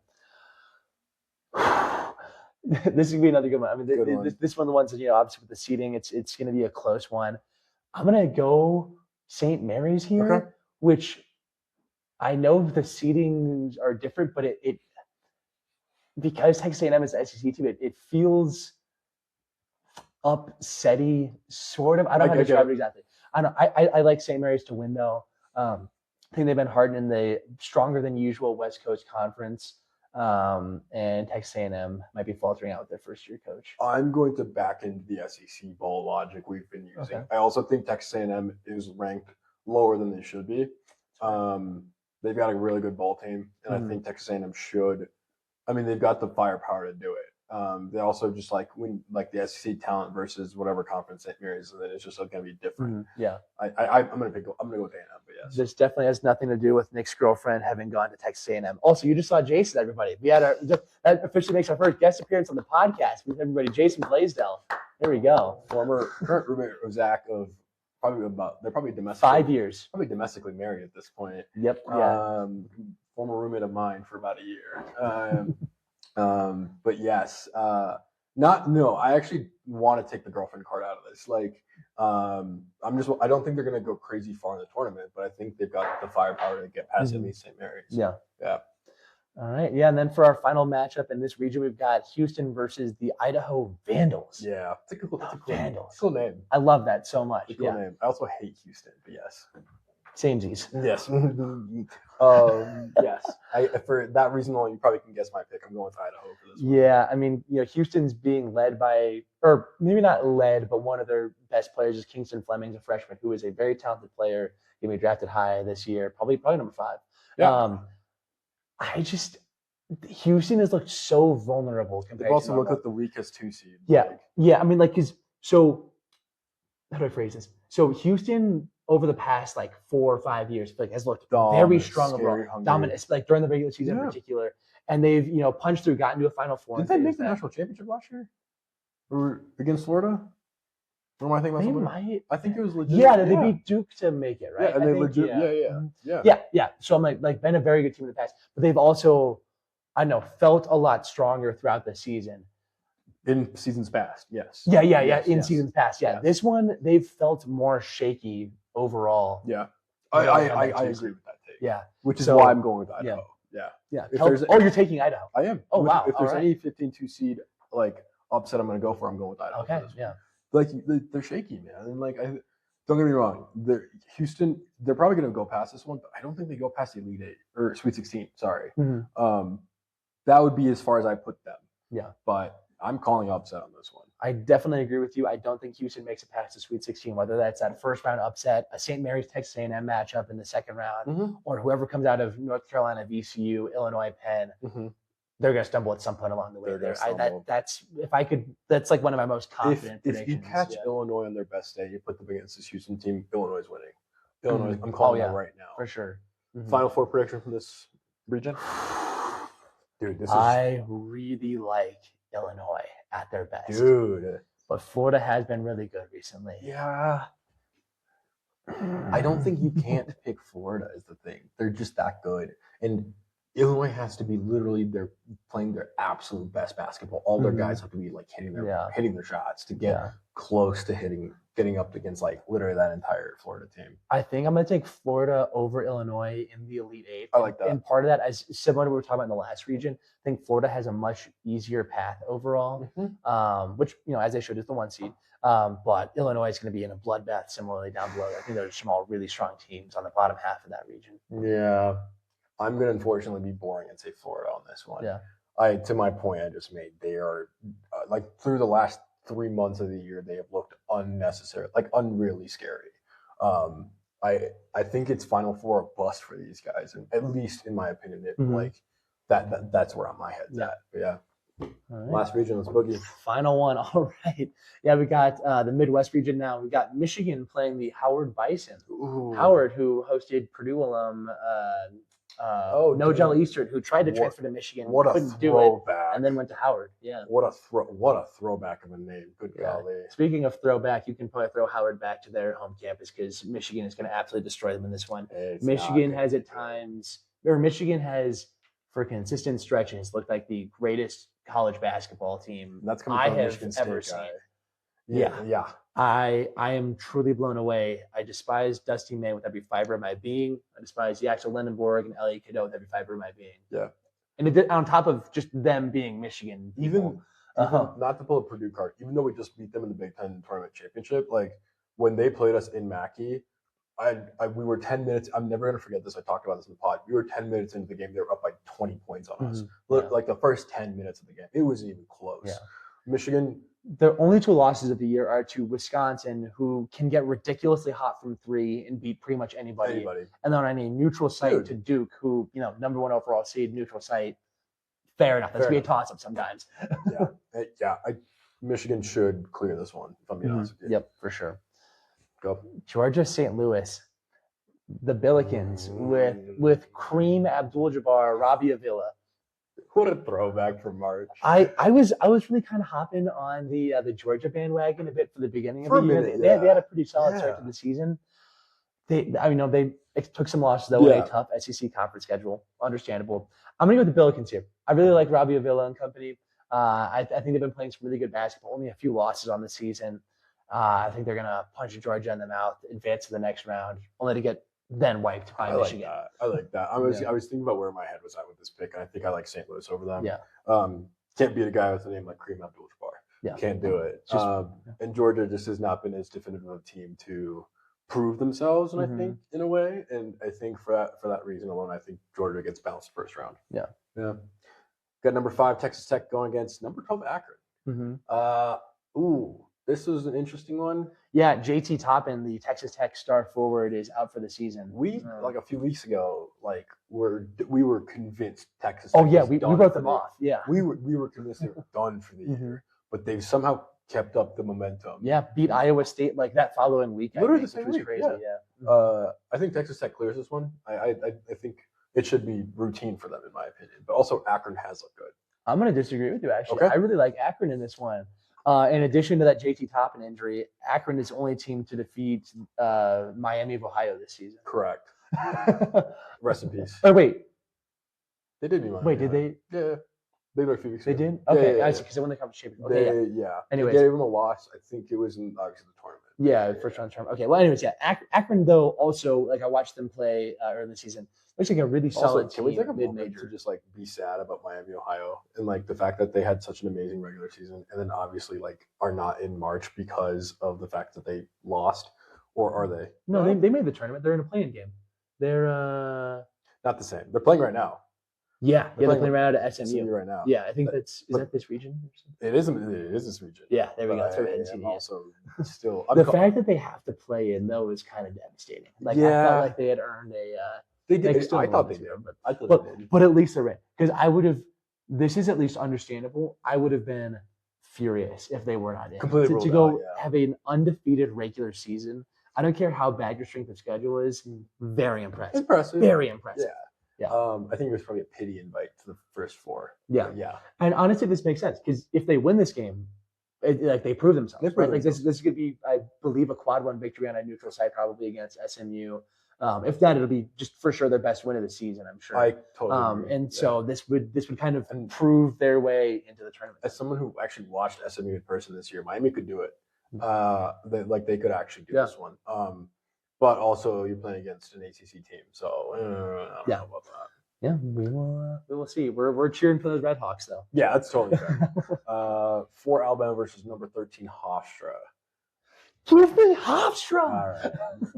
This is going to be another good one. I mean, this one of the ones that, obviously with the seeding, it's going to be a close one. I'm going to go St. Mary's here, which I know the seedings are different, but it because Texas A&M is the SEC team, it feels upsetty, sort of. I don't know how to describe it exactly. I like St. Mary's to win, though. I think they've been hardened in the stronger than usual West Coast Conference. And Texas A&M might be faltering out with their first-year coach. I'm going to back into the SEC ball logic we've been using. Okay. I also think Texas A&M is ranked lower than they should be. They've got a really good ball team, and I think Texas A&M should. I mean, they've got the firepower to do it. They also just like when like the SEC talent versus whatever conference St. Mary's, and then it's just going to be different. Yeah, I'm going to go with A&M, but yes. This definitely has nothing to do with Nick's girlfriend having gone to Texas A&M. Also, you just saw Jason, everybody. We had that officially makes our first guest appearance on the podcast with everybody. Jason Blaisdell. There we go. Current roommate of Zach of they're probably domestic. 5 years. Probably domestically married at this point. Yep. Yeah. Former roommate of mine for about a year. But yes, I actually want to take the girlfriend card out of this. Like, I don't think they're going to go crazy far in the tournament, but I think they've got the firepower to get past at least St. Mary's. Yeah. Yeah. All right. Yeah. And then for our final matchup in this region, we've got Houston versus the Idaho Vandals. Yeah. It's a cool Vandals. Cool name. I love that so much. It's a cool name. I also hate Houston, but yes. Samesies. Yes. Yes. For that reason alone, you probably can guess my pick. I'm going with Idaho for this one. Yeah, I mean, Houston's being led by, or maybe not led, but one of their best players is Kingston Fleming, a freshman who is a very talented player. Going to be drafted high this year, probably number 5. Yeah. Houston has looked so vulnerable compared They've also to looked like the weakest 2 seed. Yeah, yeah. I mean, how do I phrase this? So Houston over the past 4 or 5 years, has looked very strong overall, dominant, during the regular season in particular. And they've punched through, gotten to a Final Four. Did they make the national championship last year? Or against Florida? What am I thinking about? Might. I think it was legit. Yeah, they beat Duke to make it, right? Yeah, and they legit. Yeah. So I'm been a very good team in the past, but they've also, felt a lot stronger throughout the season. In seasons past, yes. Yeah. Seasons past, yeah. This one, they've felt more shaky overall. Yeah. I agree with that take. Yeah. Which is why I'm going with Idaho. Yeah. You're taking Idaho. I am. Oh, wow. If there's any 15-2 seed upset I'm going to go for, I'm going with Idaho. Okay, yeah. They're shaky, man. And don't get me wrong. Houston, they're probably going to go past this one, but I don't think they go past the Elite 8 or Sweet 16. Sorry. Mm-hmm. That would be as far as I put them. Yeah. But I'm calling upset on this one. I definitely agree with you. I don't think Houston makes it past the Sweet 16, whether that's that first round upset, a St. Mary's Texas A&M matchup in the second round, or whoever comes out of North Carolina, VCU, Illinois, Penn. Mm-hmm. They're going to stumble at some point along the way. That's one of my most confident predictions. If you catch Illinois on their best day, you put them against this Houston team, Illinois is winning. Illinois, I'm calling that right now. For sure. Mm-hmm. Final Four prediction from this region? Dude, I really like Illinois at their best. Dude. But Florida has been really good recently. Yeah. I don't think you can't pick Florida is the thing. They're just that good. And Illinois has to be they're playing their absolute best basketball. All their guys have to be hitting their shots to get close to getting up against literally that entire Florida team. I think I'm going to take Florida over Illinois in the Elite 8. I like that. And part of that, as similar to what we were talking about in the last region, I think Florida has a much easier path overall, which, as they showed, is the 1 seed. But Illinois is going to be in a bloodbath similarly down below. I think there's some really strong teams on the bottom half of that region. Yeah. I'm going to unfortunately be boring and say Florida on this one. Yeah. To my point I just made, they are through the last 3 months of the year, they have looked unnecessary, unreally scary. I think it's Final Four or bust for these guys, and at least in my opinion, that's where my head's at. But yeah. Right. Last region, let's boogie. Final one. All right. Yeah, we got the Midwest region now. We got Michigan playing the Howard Bison. Ooh. Howard, who hosted Purdue alum Nojella Eastern, who tried to transfer to Michigan, couldn't do it, and then went to Howard. Yeah. What a throwback of a name. Good golly. Speaking of throwback, you can probably throw Howard back to their home campus because Michigan is going to absolutely destroy them in this one. Michigan has for consistent stretches looked like the greatest college basketball team that's coming from Michigan State ever seen. Yeah. I am truly blown away. I despise Dusty May with every fiber of my being. I despise Yaxel Lendenborg and Elliot Cadeau with every fiber of my being. Yeah. And on top of just them being Michigan. Even not to pull a Purdue card, even though we just beat them in the Big Ten Tournament Championship, when they played us in Mackey, we were 10 minutes. I'm never going to forget this. I talked about this in the pod. We were 10 minutes into the game. They were up by 20 points on us. The first 10 minutes of the game. It wasn't even close. Yeah. Michigan. The only 2 losses of the year are to Wisconsin, who can get ridiculously hot from 3 and beat pretty much anybody. And then on a neutral site to Duke, who, number 1 overall seed, neutral site. Fair enough. That's be a toss-up sometimes. Yeah. Michigan should clear this one, if I'm being honest with you. Yep, for sure. Go. Georgia, St. Louis, the Billikens with Kareem Abdul-Jabbar, Robbie Avila. What a throwback from March. I was really kind of hopping on the Georgia bandwagon a bit for the beginning of the year. Minute, They had a pretty solid start to the season. They took some losses though in a tough SEC conference schedule. Understandable. I'm gonna go with the Billikens here. I really like Robbie Avila and company. I think they've been playing some really good basketball. Only a few losses on the season. I think they're gonna punch Georgia in the mouth, advance to the next round, only to get then wiped by Michigan. I like that. I was thinking about where my head was at with this pick, and I think I like St. Louis over them. Yeah. Can't beat a guy with a name like Kareem Abdul-Jabbar. Yeah. Can't do it. And Georgia just has not been as definitive of a team to prove themselves, and I think in a way, and I think for that reason alone, I think Georgia gets bounced first round. Yeah. Got number 5 Texas Tech going against number 12 Akron. This was an interesting one. Yeah, JT Toppin, the Texas Tech star forward, is out for the season. We like a few weeks ago, we were convinced Texas. Oh yeah, we wrote them off. Yeah, we were convinced they were done for the year, but they've somehow kept up the momentum. Yeah, beat Iowa State like that following week. Literally the same week. Crazy. I think Texas Tech clears this one. I think it should be routine for them in my opinion, but also Akron has looked good. I'm going to disagree with you actually. Okay. I really like Akron in this one. In addition to that JT Toppin injury, Akron is the only team to defeat Miami of Ohio this season. Correct. Rest in peace. Oh wait, they did beat Miami. Wait, did they? Yeah, they were a few weeks ago. They did. Okay, yeah, I see. Because they won the conference championship. Okay, yeah. Anyways, they gave them a loss. I think it was in obviously the tournament. Yeah, first round tournament. Okay, well, anyways, yeah. Akron though also I watched them play early in the season. Looks like a really solid team. Can we take a moment mid-major to just be sad about Miami, Ohio, and the fact that they had such an amazing regular season, and then obviously are not in March because of the fact that they lost, or are they? No, they made the tournament. They're in a playing game. They're not the same. They're playing right now. Yeah, they're playing right now at SMU right now. Yeah, I think is that this region? It is this region. Yeah, there we go. I'm also still the fact that they have to play in though is kind of devastating. I felt like they had earned a. They did. I thought they did, but at least they're in. Because I would have. This is at least understandable. I would have been furious if they were not in. Completely to go have an undefeated regular season. I don't care how bad your strength of schedule is. Very impressive. Very impressive. Yeah. I think it was probably a pity invite to the first 4. Yeah. Yeah. And honestly, this makes sense because if they win this game, they prove themselves. This is going to be, I believe, a quad 1 victory on a neutral site, probably against SMU. If that, it'll be just for sure their best win of the season, I'm sure. I totally agree. And so this would kind of prove their way into the tournament. As someone who actually watched SMU in person this year, Miami could do it. They could actually do this one. But also you're playing against an ACC team, so I don't know about that. Yeah, we will see. We're cheering for those Red Hawks though. Yeah, that's totally fair. 4 Alabama versus number 13 Hofstra. Give me Hofstra. All right.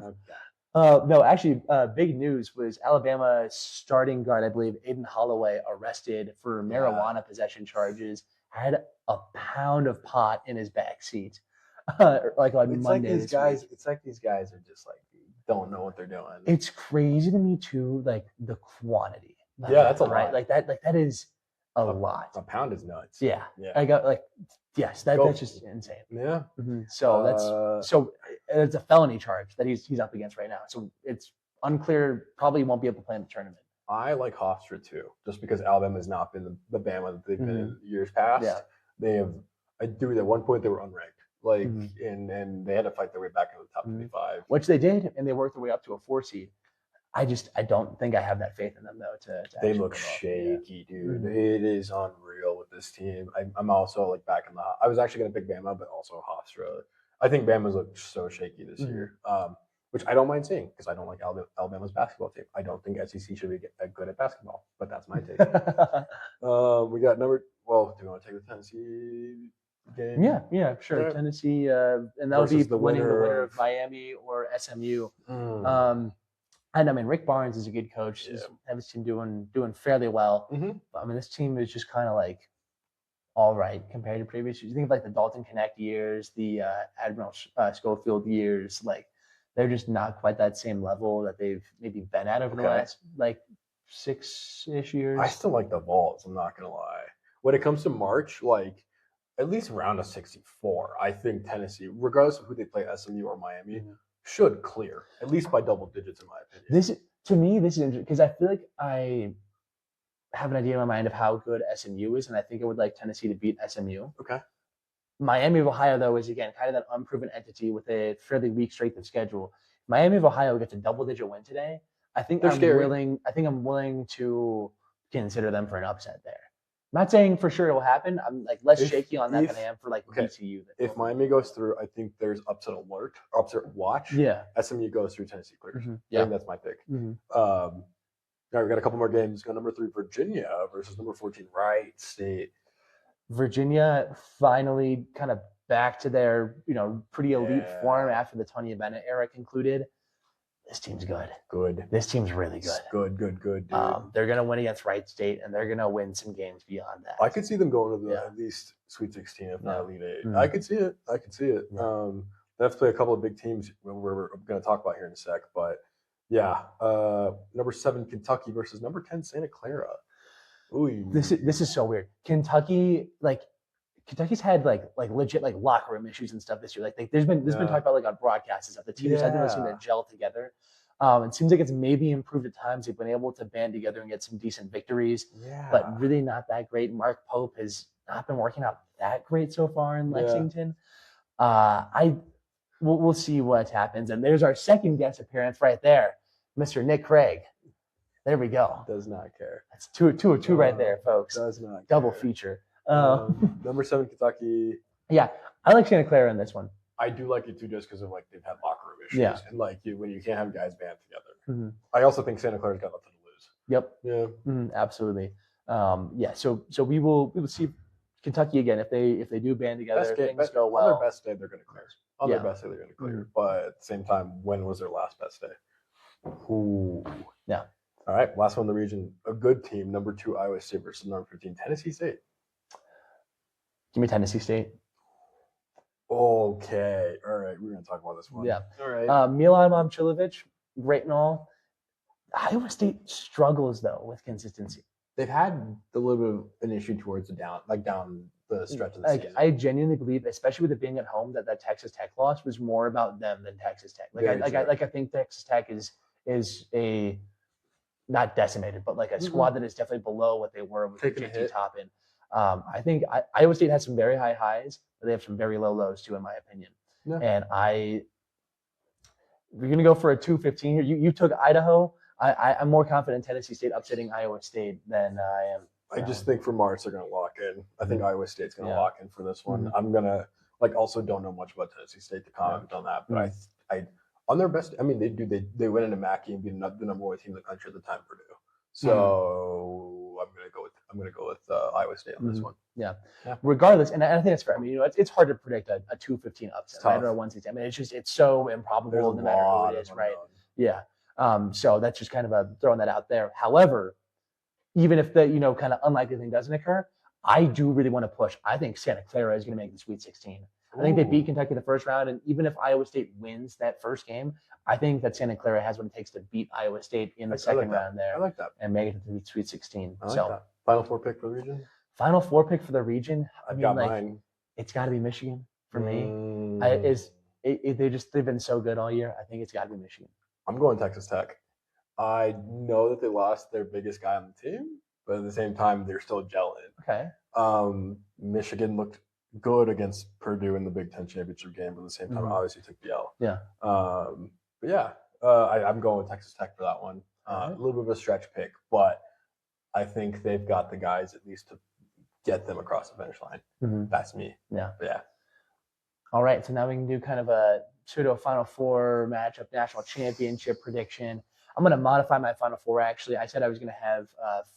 Okay. No, actually, big news was Alabama starting guard, I believe, Aiden Holloway, arrested for marijuana possession charges. Had a pound of pot in his back seat. On Monday. It's like these guys are just don't know what they're doing. It's crazy to me too, the quantity. That's a lot. Lot. That is a lot. A pound is nuts. Yeah. I got that's just insane. Yeah. Mm-hmm. So it's a felony charge that he's up against right now. So it's unclear. Probably won't be able to play in the tournament. I like Hofstra too, just because Alabama has not been the Bama that they've been in years past. Yeah. They have. I do. At one point, they were unranked. And they had to fight their way back into the top 25, which they did, and they worked their way up to a 4 seed. I don't think I have that faith in them though. They look shaky, dude. It is unreal with this team. I'm also back in the. I was actually going to pick Bama, but also Hofstra. I think Bama's looked so shaky this year, which I don't mind seeing because I don't like Alabama's basketball team. I don't think SEC should be good at basketball, but that's my take. We got number. Well, do you want to take the Tennessee game? Yeah, sure. Yeah. Tennessee, and that'll be the winner of Miami or SMU. And I mean, Rick Barnes is a good coach. He's have his team doing fairly well. But I mean, this team is just kind of all right compared to previous years. You think of the Dalton Connect years, the Admiral Schofield years. They're just not quite that same level that they've maybe been at over the last 6-ish years. I still like the Vols. I'm not gonna lie. When it comes to March, at least round of 64. I think Tennessee, regardless of who they play, SMU or Miami, should clear at least by double digits, in my opinion. This is interesting because I feel like I have an idea in my mind of how good SMU is, and I think I would like Tennessee to beat SMU. Okay. Miami of Ohio, though, is again kind of that unproven entity with a fairly weak strength of schedule. Miami of Ohio gets a double-digit win today. I think I'm willing to consider them for an upset there. I'm not saying for sure it will happen. I'm like less shaky on that than I am for like VCU. If Miami goes through, I think there's upset alert, upset watch. Yeah. SMU goes through, Tennessee clears. Yeah. I think that's my pick. All right, we got a couple more games. Go number 3, Virginia versus number 14, Wright State. Virginia finally kind of back to their, pretty elite form after the Tony Bennett era concluded. This team's good. This team's really good. Good, dude. They're going to win against Wright State, and they're going to win some games beyond that. I could see them going to the at least Sweet 16, if not Elite 8. I could see it. Yeah. They have to play a couple of big teams we're going to talk about here in a sec. But, yeah, number 7, Kentucky versus number 10, Santa Clara. Ooh. This is so weird. Kentucky's had like legit like locker room issues and stuff this year. Like there's been talked about like on broadcasts and stuff. The teams haven't really seemed to gel together. It seems like it's maybe improved at times. They've been able to band together and get some decent victories, but really not that great. Mark Pope has not been working out that great so far in Lexington. We'll see what happens. And there's our second guest appearance right there, Mr. Nick Craig. There we go. Does not care. That's two of two right there, folks. Does not double care. Feature. Number 7, Kentucky. Yeah, I like Santa Clara in this one. I do like it too, just because of like they've had locker room issues, and like when you can't have guys band together. I also think Santa Clara's got nothing to lose. Yep. Yeah. Absolutely. So we will see Kentucky again if they do band together. Things go well. On their best day, they're going to clear. On their best day, they're going to clear. But at the same time, when was their last best day? Ooh. Yeah. All right, last one in the region. A good team, number 2, Iowa State versus number 15, Tennessee State. Give me Tennessee State. Okay. All right, we're going to talk about this one. Yeah. All right. Milan Momcilovic, great and all. Iowa State struggles, though, with consistency. They've had a little bit of an issue towards down the stretch of the season. I genuinely believe, especially with it being at home, that Texas Tech loss was more about them than Texas Tech. I think Texas Tech is a not decimated, but like a squad that is definitely below what they were with JT Toppin. I think Iowa State has some very high highs, but they have some very low lows too, in my opinion. Yeah. And we're going to go for a 2-15 here. You took Idaho. I'm more confident in Tennessee State upsetting Iowa State than I am. I just think for March they're going to lock in. I think Iowa State's going to lock in for this one. I'm going to also don't know much about Tennessee State to comment on that, but I on their best. I mean, they went into Mackey and beat the number 1 team in the country at the time, Purdue. So I'm gonna go with Iowa State on this one. Yeah. Regardless, and I think that's fair. I mean, it's hard to predict a 2-15 upset, right? Or a 1-6. I mean, it's so improbable no matter who it is, right? Yeah. So that's just kind of throwing that out there. However, even if the kind of unlikely thing doesn't occur, I do really want to push. I think Santa Clara is going to make the Sweet 16. I think they beat Kentucky the first round, and even if Iowa State wins that first game, I think that Santa Clara has what it takes to beat Iowa State in the second round there. I like that. And make it to the Sweet 16. I like that. Final 4 pick for the region? Final 4 pick for the region? I've got mine. It's got to be Michigan for me. They've been so good all year. I think it's got to be Michigan. I'm going Texas Tech. I know that they lost their biggest guy on the team, but at the same time, they're still gelling. Okay. Michigan looked good against Purdue in the Big Ten championship game, but at the same time, obviously took the L. Yeah. But yeah, I'm going with Texas Tech for that one. A little bit of a stretch pick, but I think they've got the guys at least to get them across the finish line. That's me. Yeah. But yeah. All right, so now we can do kind of a pseudo Final Four matchup, national championship prediction. I'm going to modify my Final Four, actually. I said I was going to have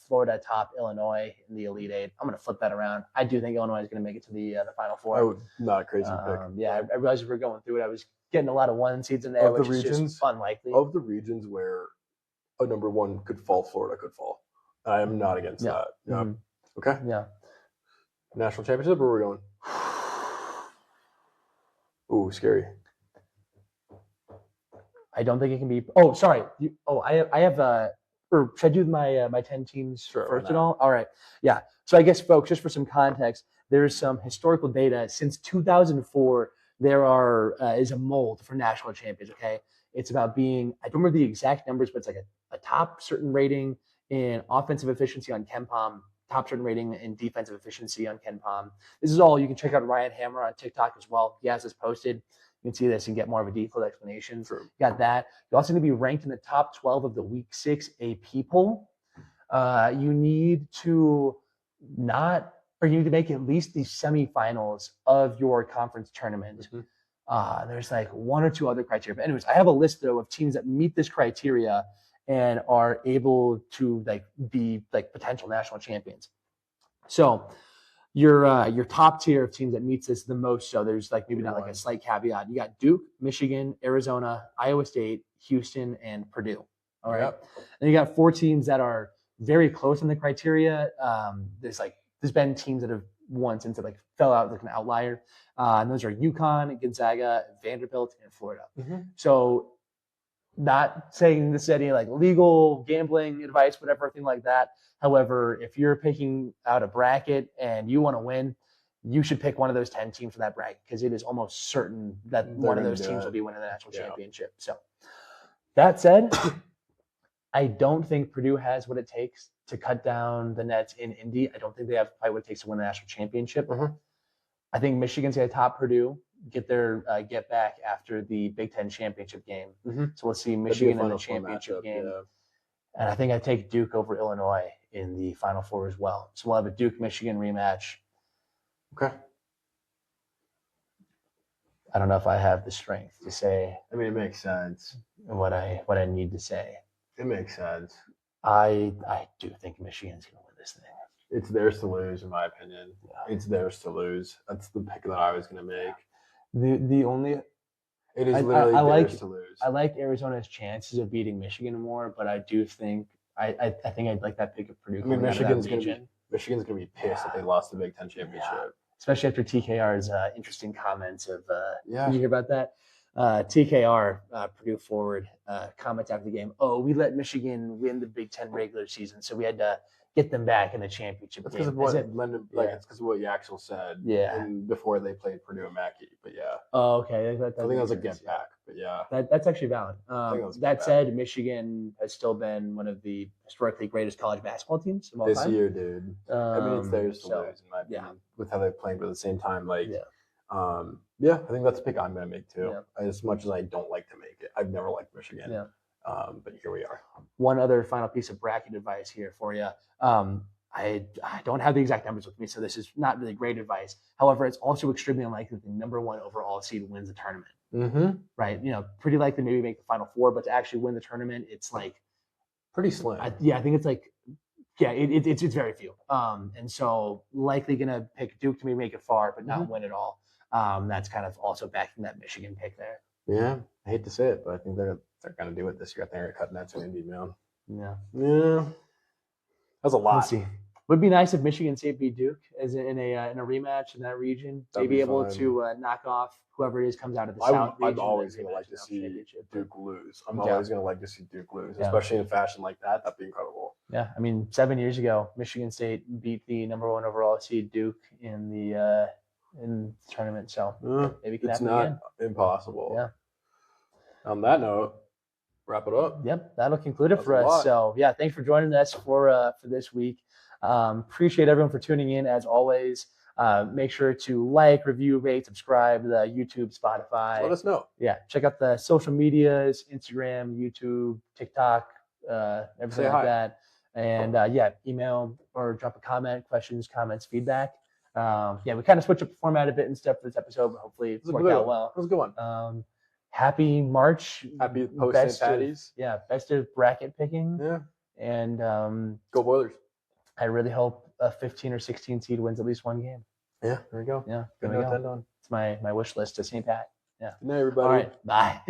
Florida top Illinois in the Elite Eight. I'm going to flip that around. I do think Illinois is going to make it to the Final Four. Oh, not a crazy pick. Yeah, I realized as we were going through it, I was getting a lot of 1 seeds in there, which is just unlikely. Of the regions where a number 1 could fall, Florida could fall. I am not against that. Yeah. Okay. Yeah. National championship, where are we going? Ooh, scary. I don't think it can be. Oh, sorry. I have. Or should I do my 10 teams first and all? All right. Yeah. So I guess, folks, just for some context, there's some historical data. Since 2004, there is a mold for national champions, okay? It's about being, I don't remember the exact numbers, but it's like a top certain rating in offensive efficiency on KenPom, top certain rating in defensive efficiency on KenPom. This is all, you can check out Ryan Hammer on TikTok as well. He has this posted. You can see this and get more of a detailed explanation. True. You got that. You also need to be ranked in the top 12 of the Week 6 AP poll. You need to you need to make at least the semifinals of your conference tournament. There's like one or two other criteria. But anyways, I have a list though of teams that meet this criteria and are able to like be like potential national champions. So your top tier of teams that meets this the most. So there's like maybe not like a slight caveat. You got Duke, Michigan, Arizona, Iowa State, Houston, and Purdue. All right. Yep. And you got 4 teams that are very close on the criteria. There's been teams that have won since it like fell out like an outlier. And those are UConn, Gonzaga, Vanderbilt, and Florida. So not saying this is any like legal gambling advice, whatever, thing like that. However, if you're picking out a bracket and you want to win, you should pick one of those 10 teams from that bracket because it is almost certain that one of those teams will be winning the national championship. So that said, I don't think Purdue has what it takes to cut down the nets in Indy. I don't think they have quite what it takes to win the national championship. I think Michigan's going to top Purdue, get their get back after the Big Ten championship game. So we'll see Michigan in the championship game. And I think I take Duke over Illinois in the Final Four as well. So we'll have a Duke-Michigan rematch. Okay. I don't know if I have the strength to say. I mean, it makes sense. What I need to say. It makes sense. I do think Michigan's going to win this thing. It's theirs to lose, in my opinion. It's theirs to lose. That's the pick that I was going to make. The only it is literally theirs to lose. I like Arizona's chances of beating Michigan more, but I do think I think I'd like that pick of Purdue. I mean, Michigan's going to be pissed that they lost the Big Ten championship, especially after TKR's interesting comments of. Did you hear about that? TKR, Purdue forward, comments after the game. Oh, we let Michigan win the Big Ten regular season, so we had to get them back in the championship game. That's because of what it's because of what Yaxel said. And before they played Purdue and Mackey, but Oh, okay. I think that was a get back, but that's actually valid. That said, Michigan has still been one of the historically greatest college basketball teams of all time. This year, dude. I mean, it's theirs to lose, in my opinion, with how they're playing, but at the same time, I think that's a pick I'm going to make too. As much as I don't like to make it, I've never liked Michigan. But here we are. One other final piece of bracket advice here for you. I don't have the exact numbers with me, so this is not really great advice. However, it's also extremely unlikely that the number 1 overall seed wins the tournament. Right? Pretty likely maybe make the Final Four, but to actually win the tournament, it's like pretty slim. I think it's like it's very few. And so likely gonna pick Duke to maybe make it far, but not win it all. That's kind of also backing that Michigan pick there. Yeah, I hate to say it, but I think they're going to do it this year. I think they're going to cut nets in Indy, man. Yeah. That's a lot. Let's see. Would be nice if Michigan State beat Duke as in a rematch in that region. They'd be able to knock off whoever it is comes out of the South region. I'm always going to like to see Duke lose. I'm always going to like to see Duke lose, especially in a fashion like that. That'd be incredible. Yeah, I mean, 7 years ago, Michigan State beat the number 1 overall seed Duke in the tournament. So maybe it can happen again. It's not impossible. Yeah. On that note, wrap it up. Yep, that'll conclude it for us. So thanks for joining us for this week. Appreciate everyone for tuning in as always. Make sure to like, review, rate, subscribe to the YouTube, Spotify. Let us know. Yeah, check out the social medias, Instagram, YouTube, TikTok, everything like that. And email or drop a comment, questions, comments, feedback. We kind of switched up the format a bit and stuff for this episode, but hopefully it's worked out well. It was a good one. Happy March. Happy post St. Patty's. Best of bracket picking. Yeah. And go Boilers. I really hope a 15 or 16 seed wins at least one game. Yeah, there we go. Yeah, there we go. It's my wish list to St. Pat. Yeah. Good night, everybody. All right, bye.